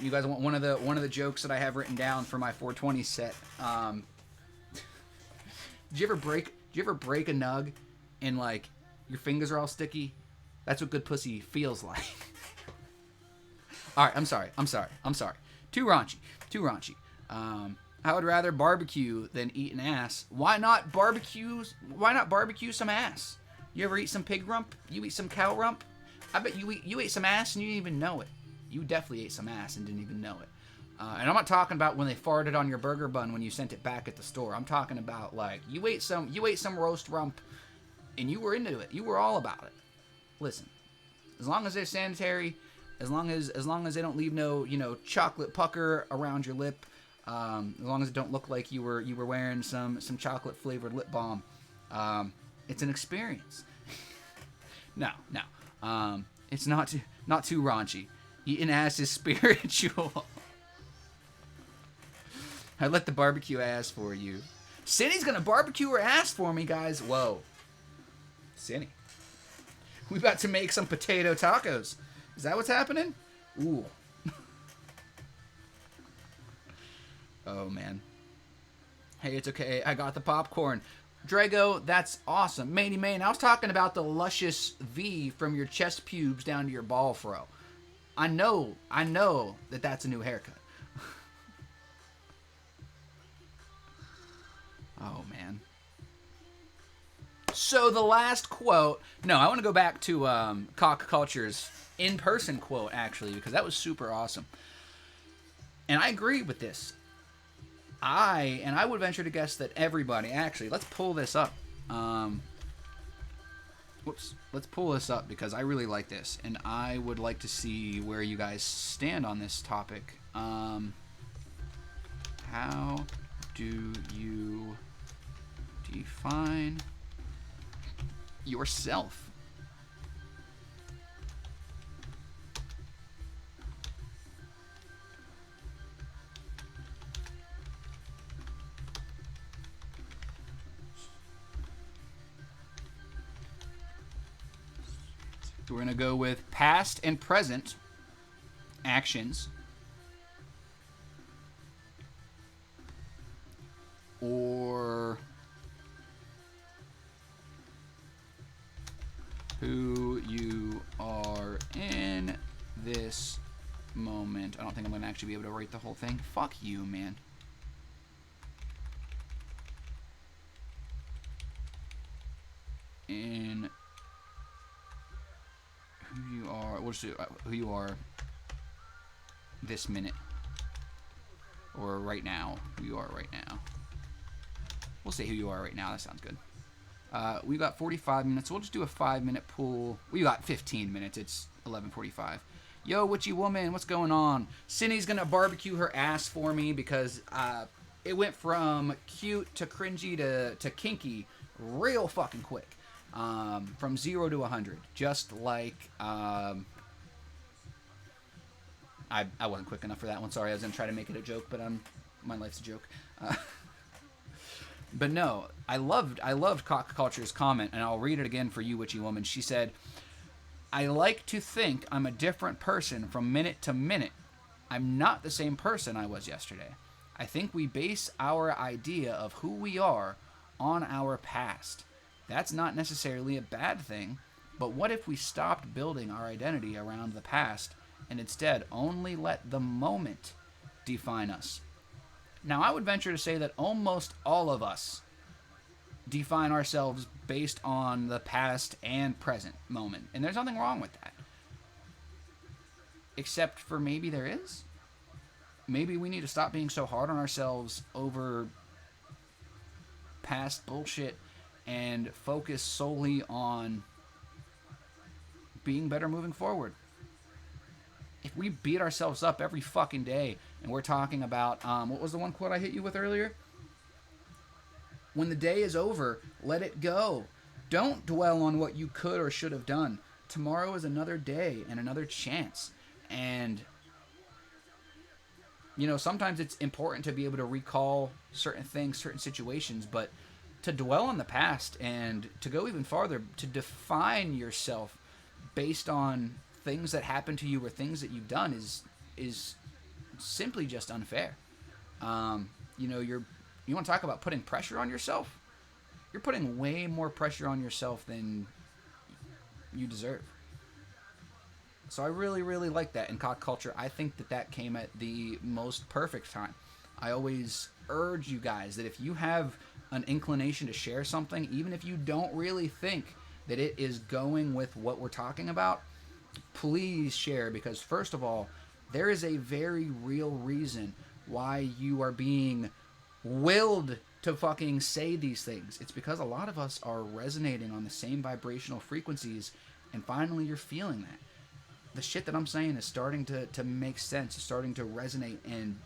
you guys want one of the jokes that I have written down for my 420 set? Did you ever break a nug and like your fingers are all sticky? That's what good pussy feels like. All right, I'm sorry. Too raunchy. I would rather barbecue than eat an ass. Why not barbecue some ass? You ever eat some pig rump? You eat some cow rump? I bet you ate some ass and you didn't even know it. You definitely ate some ass and didn't even know it. And I'm not talking about when they farted on your burger bun when you sent it back at the store. I'm talking about like you ate some roast rump and you were into it. You were all about it. Listen, as long as they're sanitary, as long as they don't leave no chocolate pucker around your lip, as long as it don't look like you were wearing some chocolate flavored lip balm, it's an experience. No, it's not too raunchy. Eating ass is spiritual. I let the barbecue ass for you. Cindy's gonna barbecue her ass for me, guys. Whoa, Cindy, we about to make some potato tacos. Is that what's happening? Ooh. Oh, man. Hey, it's okay. I got the popcorn. Drago, that's awesome. Maney Main, I was talking about the luscious V from your chest pubes down to your ball fro. I know that that's a new haircut. Oh, man. So the last quote... No, I want to go back to Cock Culture's in-person quote, actually, because that was super awesome. And I agree with this. I would venture to guess that everybody... Actually, let's pull this up. Let's pull this up because I really like this. And I would like to see where you guys stand on this topic. How do you define yourself? We're going to go with past and present actions or who you are in this moment. I don't think I'm going to actually be able to write the whole thing. Fuck you, man. In who you are, we'll just do who you are this minute or right now. Who you are right now. We'll say who you are right now. That sounds good. We got 45 minutes. We'll just do a 5-minute pool. We got 15 minutes. It's 11:45. Yo, witchy woman, what's going on? Cindy's gonna barbecue her ass for me because it went from cute to cringy to kinky real fucking quick. From 0 to 100, just like I wasn't quick enough for that one. Sorry, I was gonna try to make it a joke, but my life's a joke. But no, I loved Cock Culture's comment, and I'll read it again for you, witchy woman. She said, "I like to think I'm a different person from minute to minute. I'm not the same person I was yesterday. I think we base our idea of who we are on our past. That's not necessarily a bad thing, but what if we stopped building our identity around the past and instead only let the moment define us?" Now, I would venture to say that almost all of us define ourselves based on the past and present moment, and there's nothing wrong with that. except for maybe there is. Maybe we need to stop being so hard on ourselves over past bullshit and focus solely on being better moving forward. If we beat ourselves up every fucking day and we're talking about, what was the one quote I hit you with earlier? When the day is over, let it go. Don't dwell on what you could or should have done. Tomorrow is another day and another chance. And, you know, sometimes it's important to be able to recall certain things, certain situations, but to dwell on the past and to go even farther, to define yourself based on things that happened to you or things that you've done is simply just unfair. You know, you want to talk about putting pressure on yourself? You're putting way more pressure on yourself than you deserve. So I really, really like that in cock culture. I think that came at the most perfect time. I always urge you guys that if you have an inclination to share something, even if you don't really think that it is going with what we're talking about, please share, because first of all, there is a very real reason why you are being willed to fucking say these things. It's because a lot of us are resonating on the same vibrational frequencies, and finally you're feeling that. The shit that I'm saying is starting to make sense, it's starting to resonate, and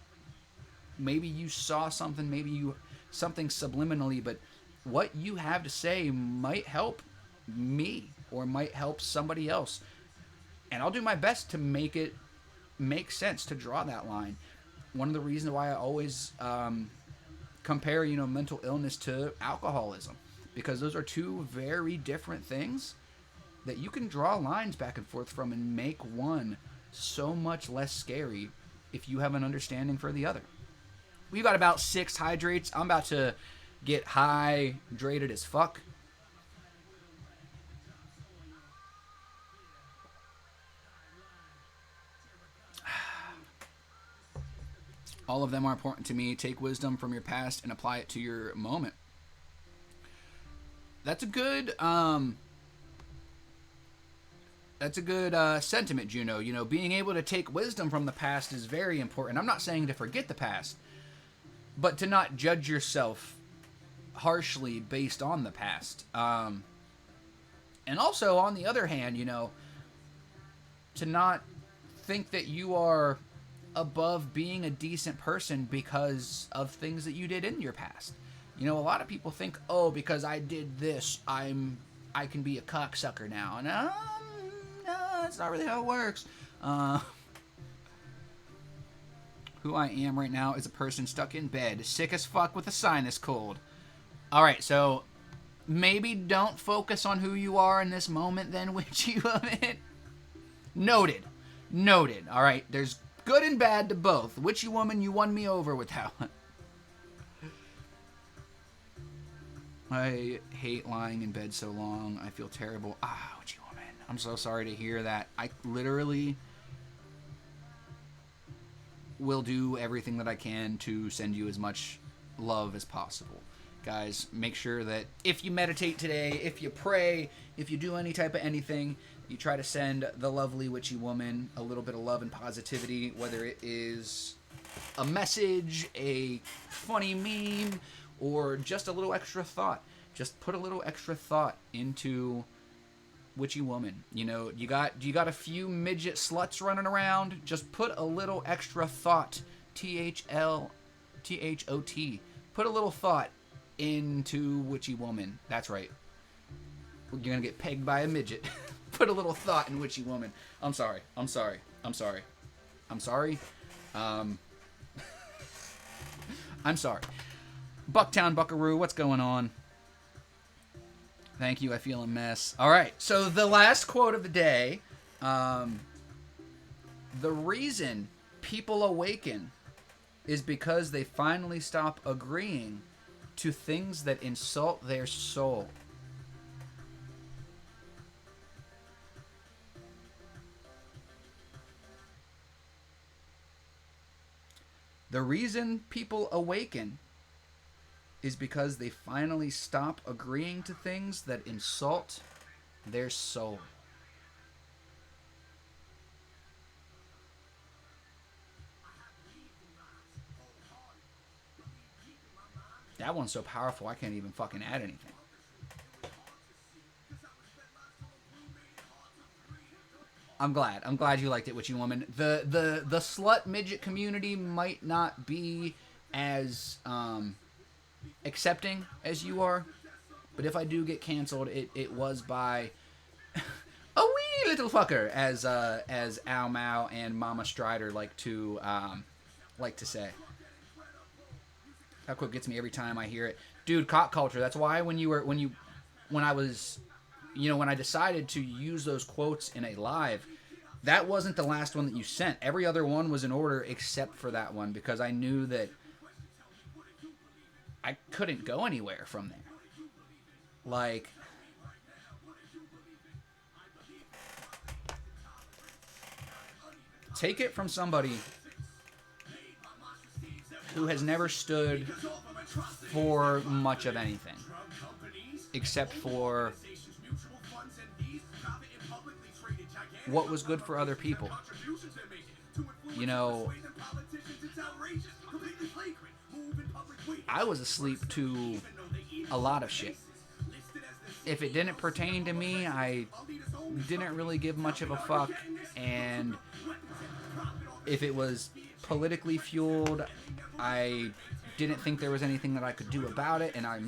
maybe you saw something, something subliminally, but what you have to say might help me or might help somebody else. And I'll do my best to make it make sense, to draw that line. One of the reasons why I always compare, you know, mental illness to alcoholism, because those are two very different things that you can draw lines back and forth from and make one so much less scary if you have an understanding for the other. We've got about 6 hydrates. I'm about to get hydrated as fuck. All of them are important to me. Take wisdom from your past and apply it to your moment. That's a good sentiment, Juno. You know, being able to take wisdom from the past is very important. I'm not saying to forget the past, but to not judge yourself harshly based on the past. And also, on the other hand, you know, to not think that you are above being a decent person because of things that you did in your past. You know, a lot of people think, oh, because I did this, I can be a cocksucker now. No, that's not really how it works. Who I am right now is a person stuck in bed, sick as fuck with a sinus cold. Alright, so maybe don't focus on who you are in this moment then, Witchy Woman. Noted. Alright, there's good and bad to both. Witchy Woman, you won me over with that one. I hate lying in bed so long. I feel terrible. Witchy Woman. I'm so sorry to hear that. I literally will do everything that I can to send you as much love as possible. Guys, make sure that if you meditate today, if you pray, if you do any type of anything, you try to send the lovely Witchy Woman a little bit of love and positivity, whether it is a message, a funny meme, or just a little extra thought. Just put a little extra thought into Witchy Woman. You know, you got a few midget sluts running around. Just put a little extra thought. THOT. Put a little thought into Witchy Woman. That's right. You're gonna get pegged by a midget. Put a little thought in Witchy Woman. I'm sorry. I'm sorry. Bucktown Buckaroo, what's going on? Thank you, I feel a mess. Alright, so the last quote of the day. The reason people awaken is because they finally stop agreeing to things that insult their soul. The reason people awaken is because they finally stop agreeing to things that insult their soul. That one's so powerful, I can't even fucking add anything. I'm glad you liked it, Witchy Woman. The slut midget community might not be as accepting as you are, but if I do get canceled, it was by a wee little fucker, as Al Mao and Mama Strider like to say. That quote gets me every time I hear it, dude. Cock culture. That's why when I decided to use those quotes in a live, that wasn't the last one that you sent. Every other one was in order except for that one, because I knew that I couldn't go anywhere from there. Like, take it from somebody who has never stood for much of anything except for what was good for other people. You know, I was asleep to a lot of shit. If it didn't pertain to me, I didn't really give much of a fuck, and if it was politically fueled, I didn't think there was anything that I could do about it, and I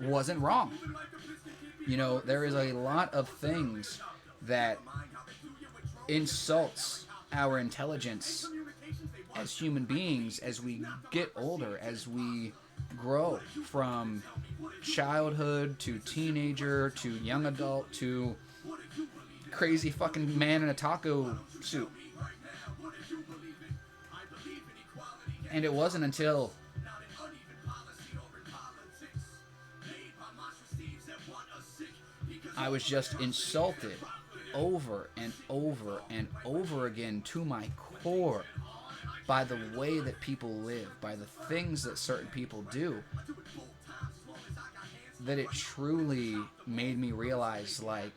wasn't wrong. You know, there is a lot of things that insults our intelligence as human beings as we get older, as we grow from childhood to teenager to young adult to crazy fucking man in a taco suit. And it wasn't until I was just insulted over and over and over again to my core by the way that people live, by the things that certain people do, that it truly made me realize, like,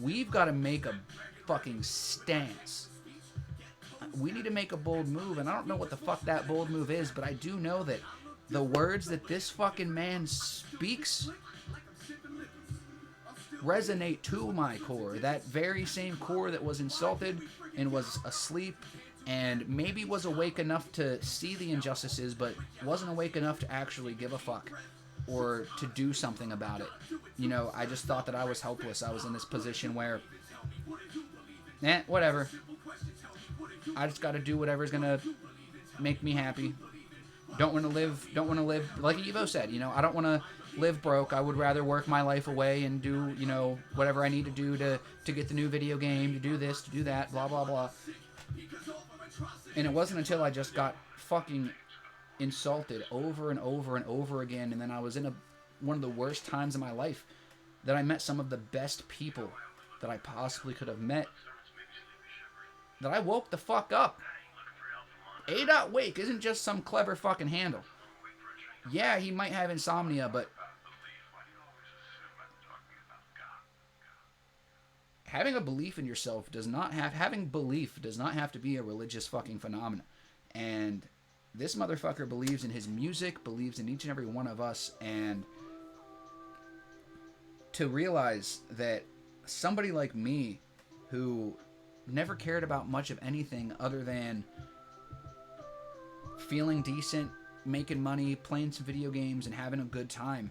we've got to make a fucking stance. We need to make a bold move, and I don't know what the fuck that bold move is, but I do know that the words that this fucking man speaks resonate to my core. That very same core that was insulted and was asleep and maybe was awake enough to see the injustices, but wasn't awake enough to actually give a fuck or to do something about it. You know, I just thought that I was helpless. I was in this position where, whatever. I just got to do whatever's gonna make me happy. Don't want to live, like Evo said, you know, I don't want to live broke. I would rather work my life away and do, you know, whatever I need to do to get the new video game, to do this, to do that, blah, blah, blah. And it wasn't until I just got fucking insulted over and over and over again, and then I was in one of the worst times of my life, that I met some of the best people that I possibly could have met, that I woke the fuck up. A.Wake isn't just some clever fucking handle. Yeah, he might have insomnia, but having a belief in yourself having belief does not have to be a religious fucking phenomenon. And this motherfucker believes in his music, believes in each and every one of us, and to realize that somebody like me, who never cared about much of anything other than feeling decent, making money, playing some video games, and having a good time,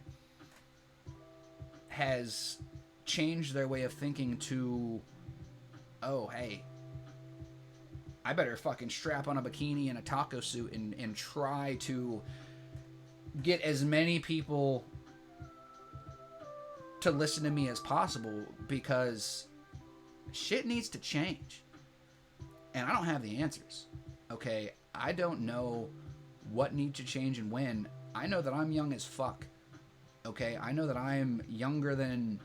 has changed their way of thinking to, oh, hey, I better fucking strap on a bikini and a taco suit and try to get as many people to listen to me as possible, because shit needs to change. And I don't have the answers, okay? I don't know what needs to change and when. I know that I'm young as fuck, okay? I know that I'm younger than...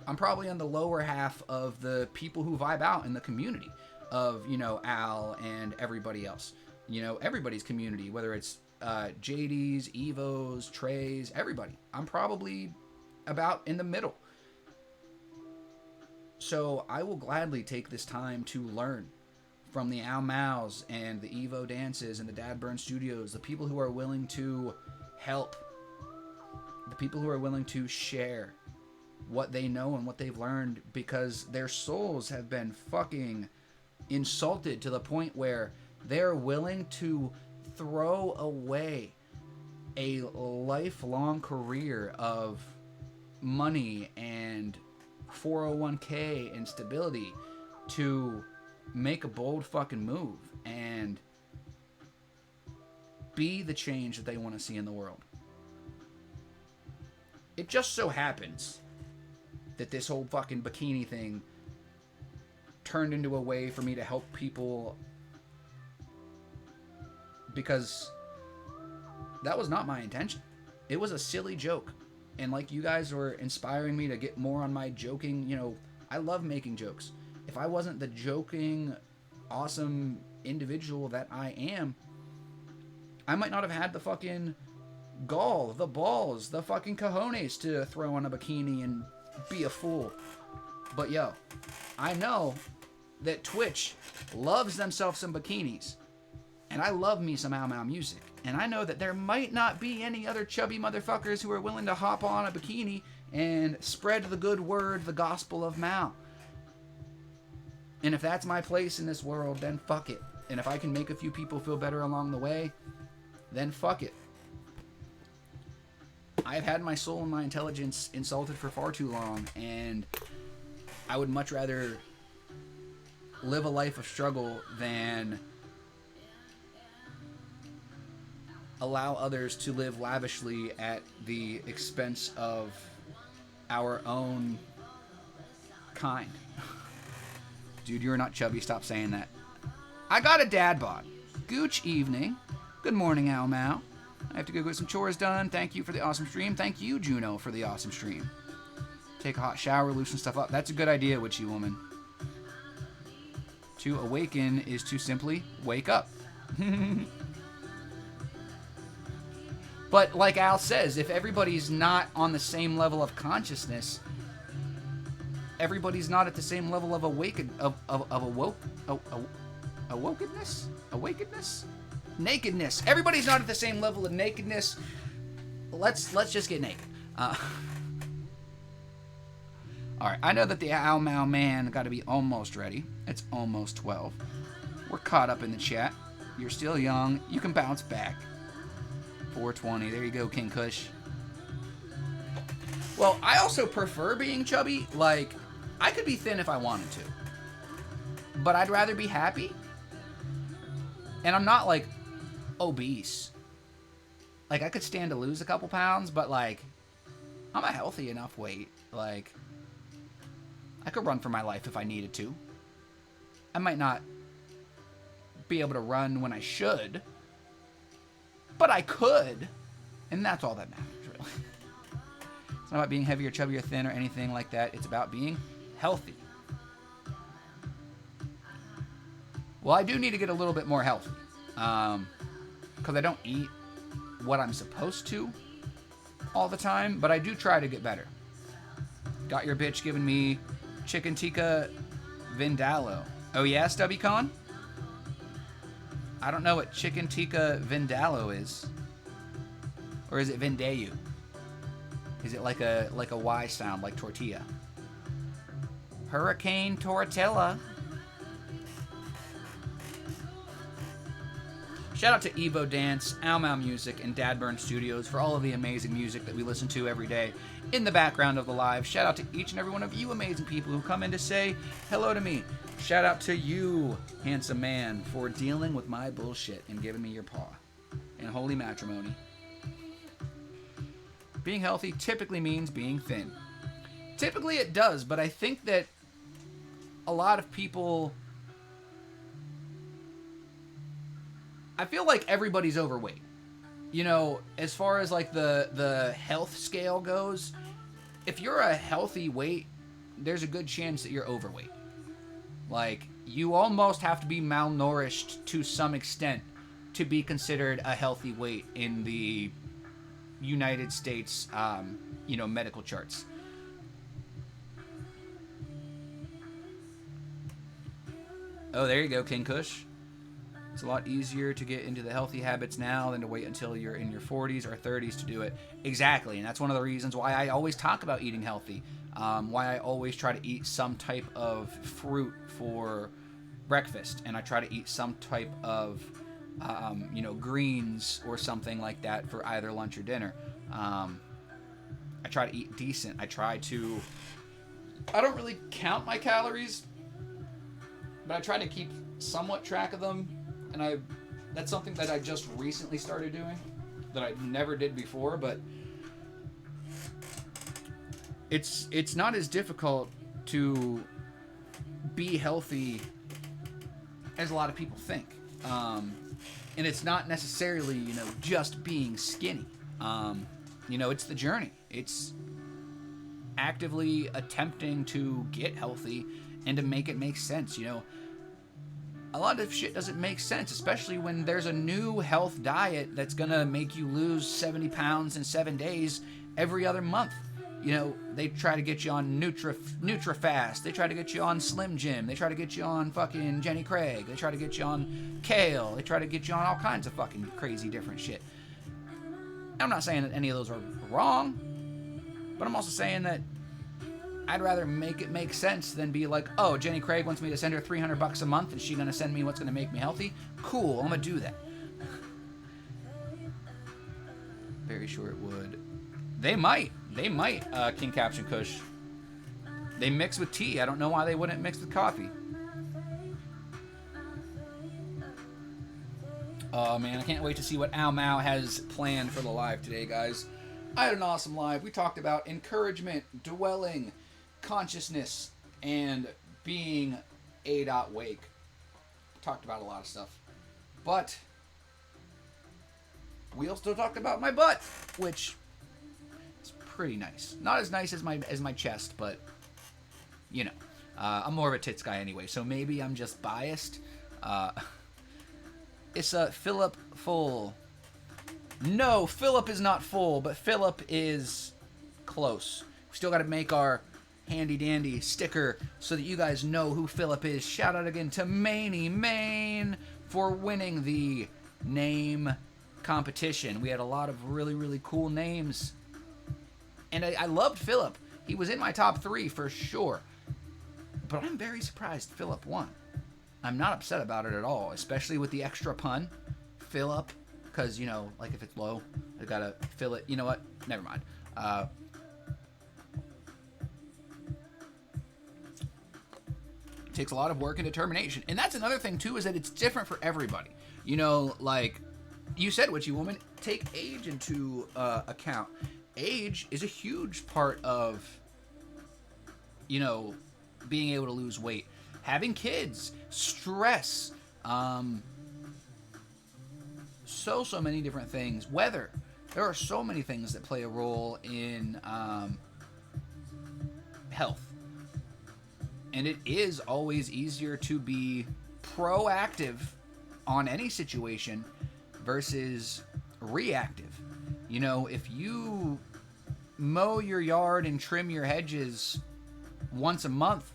I'm probably on the lower half of the people who vibe out in the community of, you know, Al and everybody else. You know, everybody's community, whether it's JD's, Evo's, Trey's, everybody. I'm probably about in the middle. So I will gladly take this time to learn from the Ao Maos and the Evo Dances and the Dad Burn Studios, the people who are willing to help, the people who are willing to share what they know and what they've learned, because their souls have been fucking insulted to the point where they're willing to throw away a lifelong career of money and 401k and stability to make a bold fucking move and be the change that they want to see in the world. It just so happens that this whole fucking bikini thing turned into a way for me to help people, because that was not my intention. It was a silly joke. And like, you guys were inspiring me to get more on my joking, you know, I love making jokes. If I wasn't the joking, awesome individual that I am, I might not have had the fucking gall, the balls, the fucking cojones to throw on a bikini and be a fool. But yo, I know that Twitch loves themselves some bikinis. And I love me some Ao Mao music. And I know that there might not be any other chubby motherfuckers who are willing to hop on a bikini and spread the good word, the gospel of Mao. And if that's my place in this world, then fuck it. And if I can make a few people feel better along the way, then fuck it. I've had my soul and my intelligence insulted for far too long, and I would much rather live a life of struggle than allow others to live lavishly at the expense of our own kind. Dude, you're not chubby. Stop saying that. I got a dad bod. Gooch evening. Good morning, Ao Mao. I have to go get some chores done. Thank you for the awesome stream. Thank you, Juno, for the awesome stream. Take a hot shower, loosen stuff up. That's a good idea, witchy woman. To awaken is to simply wake up. But like Al says, if everybody's not on the same level of consciousness, everybody's not at the same level of awakeness, nakedness. Everybody's not at the same level of nakedness. Let's just get naked. All right, I know that the Ao Mao man got to be almost ready. It's almost 12. We're caught up in the chat. You're still young. You can bounce back. 420. There you go, King Kush. Well, I also prefer being chubby. Like, I could be thin if I wanted to, but I'd rather be happy. And I'm not like obese. Like, I could stand to lose a couple pounds, but like, I'm a healthy enough weight. Like, I could run for my life if I needed to. I might not be able to run when I should, but I could, and that's all that matters, really. It's not about being heavy or chubby or thin or anything like that. It's about being healthy. Well, I do need to get a little bit more healthy, because I don't eat what I'm supposed to all the time, but I do try to get better. Got your bitch giving me chicken tikka vindaloo. Oh yeah, StubbyCon? I don't know what chicken tikka vindaloo is. Or is it vindaloo? Is it like a Y sound, like tortilla? Hurricane tortilla. Shout out to Evo Dance, Ao Mao Music, and Dad Burn Studios for all of the amazing music that we listen to every day in the background of the live. Shout out to each and every one of you amazing people who come in to say hello to me. Shout out to you, handsome man, for dealing with my bullshit and giving me your paw. And holy matrimony. Being healthy typically means being thin. Typically it does, but I think that a lot of people... I feel like everybody's overweight. You know, as far as like the health scale goes, if you're a healthy weight, there's a good chance that you're overweight. Like, you almost have to be malnourished to some extent to be considered a healthy weight in the United States, medical charts. Oh, there you go, King Kush. It's a lot easier to get into the healthy habits now than to wait until you're in your 40s or 30s to do it. Exactly, and that's one of the reasons why I always talk about eating healthy. Why I always try to eat some type of fruit for breakfast, and I try to eat some type of, greens or something like that for either lunch or dinner. I try to eat decent. I don't really count my calories, but I try to keep somewhat track of them. And that's something that I just recently started doing that I never did before, but it's not as difficult to be healthy as a lot of people think. And it's not necessarily, just being skinny. It's the journey. It's actively attempting to get healthy and to make it make sense, A lot of shit doesn't make sense, especially when there's a new health diet that's gonna make you lose 70 pounds in 7 days every other month. They try to get you on NutraFast. They try to get you on Slim Jim. They try to get you on fucking Jenny Craig. They try to get you on Kale. They try to get you on all kinds of fucking crazy different shit. I'm not saying that any of those are wrong, but I'm also saying that I'd rather make it make sense than be like, oh, Jenny Craig wants me to send her $300 a month and she's going to send me what's going to make me healthy? Cool, I'm going to do that. Very sure it would. They might, King Caption Kush. They mix with tea. I don't know why they wouldn't mix with coffee. Oh, man, I can't wait to see what Al Mao has planned for the live today, guys. I had an awesome live. We talked about encouragement, dwelling, consciousness, and being A.Wake. Talked about a lot of stuff. But we also talked about my butt, which is pretty nice. Not as nice as my chest, but I'm more of a tits guy anyway, so maybe I'm just biased. It's Philip full. No, Philip is not full, but Philip is close. We still got to make our handy dandy sticker so that you guys know who Philip is. Shout out again to Maney Main for winning the name competition. We had a lot of really, really cool names. And I loved Philip. He was in my top 3 for sure. But I'm very surprised Philip won. I'm not upset about it at all, especially with the extra pun. Philip. Because, like if it's low, I gotta fill it. You know what? Never mind. It takes a lot of work and determination. And that's another thing, too, is that it's different for everybody. Like you said, Witchy Woman, take age into account. Age is a huge part of, being able to lose weight. Having kids, stress, so many different things. Weather. There are so many things that play a role in health. And it is always easier to be proactive on any situation versus reactive. If you mow your yard and trim your hedges once a month,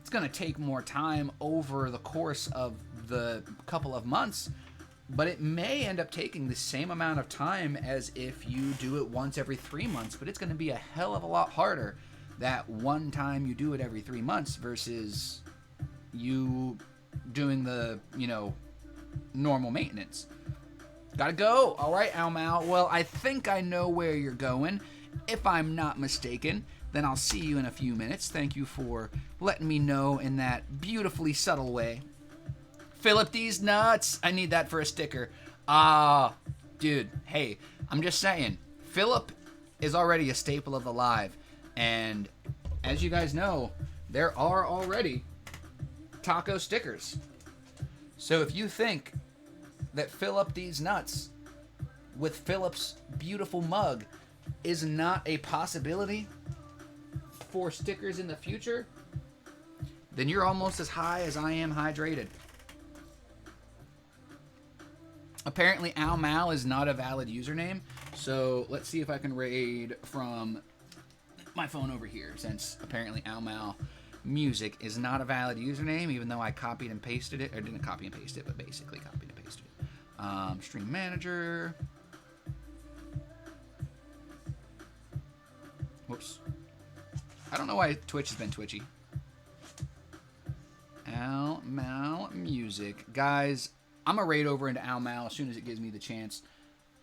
it's going to take more time over the course of the couple of months, but it may end up taking the same amount of time as if you do it once every 3 months, but it's going to be a hell of a lot harder that one time you do it every 3 months versus you doing the, normal maintenance. Gotta go. All right, Al Mao. Well, I think I know where you're going. If I'm not mistaken, then I'll see you in a few minutes. Thank you for letting me know in that beautifully subtle way. Philip these nuts. I need that for a sticker. Dude, hey, I'm just saying, Philip is already a staple of the live. And as you guys know, there are already taco stickers. So if you think that Philip these nuts with Philip's beautiful mug is not a possibility for stickers in the future, then you're almost as high as I am hydrated. Apparently Al Mal is not a valid username, so let's see if I can raid from my phone over here, since apparently Al Mal Music is not a valid username, even though I copied and pasted it. Or didn't copy and paste it, but basically copied and pasted it. Stream manager. Whoops. I don't know why Twitch has been twitchy. Al Mal Music. Guys, I'm going to raid over into Al Mal as soon as it gives me the chance.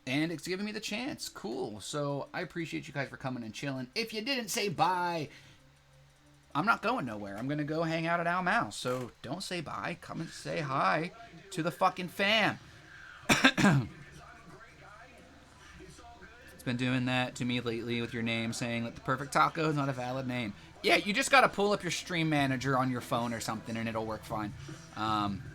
And it's giving me the chance. Cool. So I appreciate you guys for coming and chilling. If you didn't say bye, I'm not going nowhere. I'm going to go hang out at Al Mal. So don't say bye. Come and say hi to the fucking fam. It's been doing that to me lately with your name, saying that the perfect taco is not a valid name. Yeah, you just got to pull up your stream manager on your phone or something, and it'll work fine.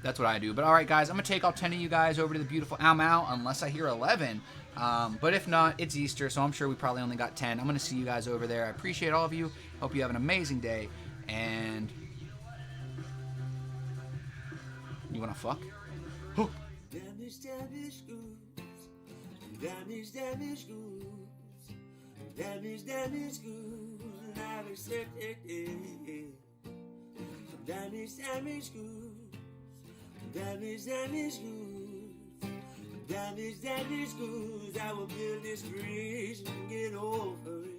That's what I do. But all right, guys, I'm going to take all 10 of you guys over to the beautiful Al Mal, unless I hear 11. But if not, it's Easter, so I'm sure we probably only got 10. I'm going to see you guys over there. I appreciate all of you. Hope you have an amazing day. And you want to fuck? Damage, damage goods. Damage, damage goods. Damage, damage goods. I've accepted it. Damage, damage goods. Damage, damage goods. Damage, damage goods. I will build this bridge and get over it.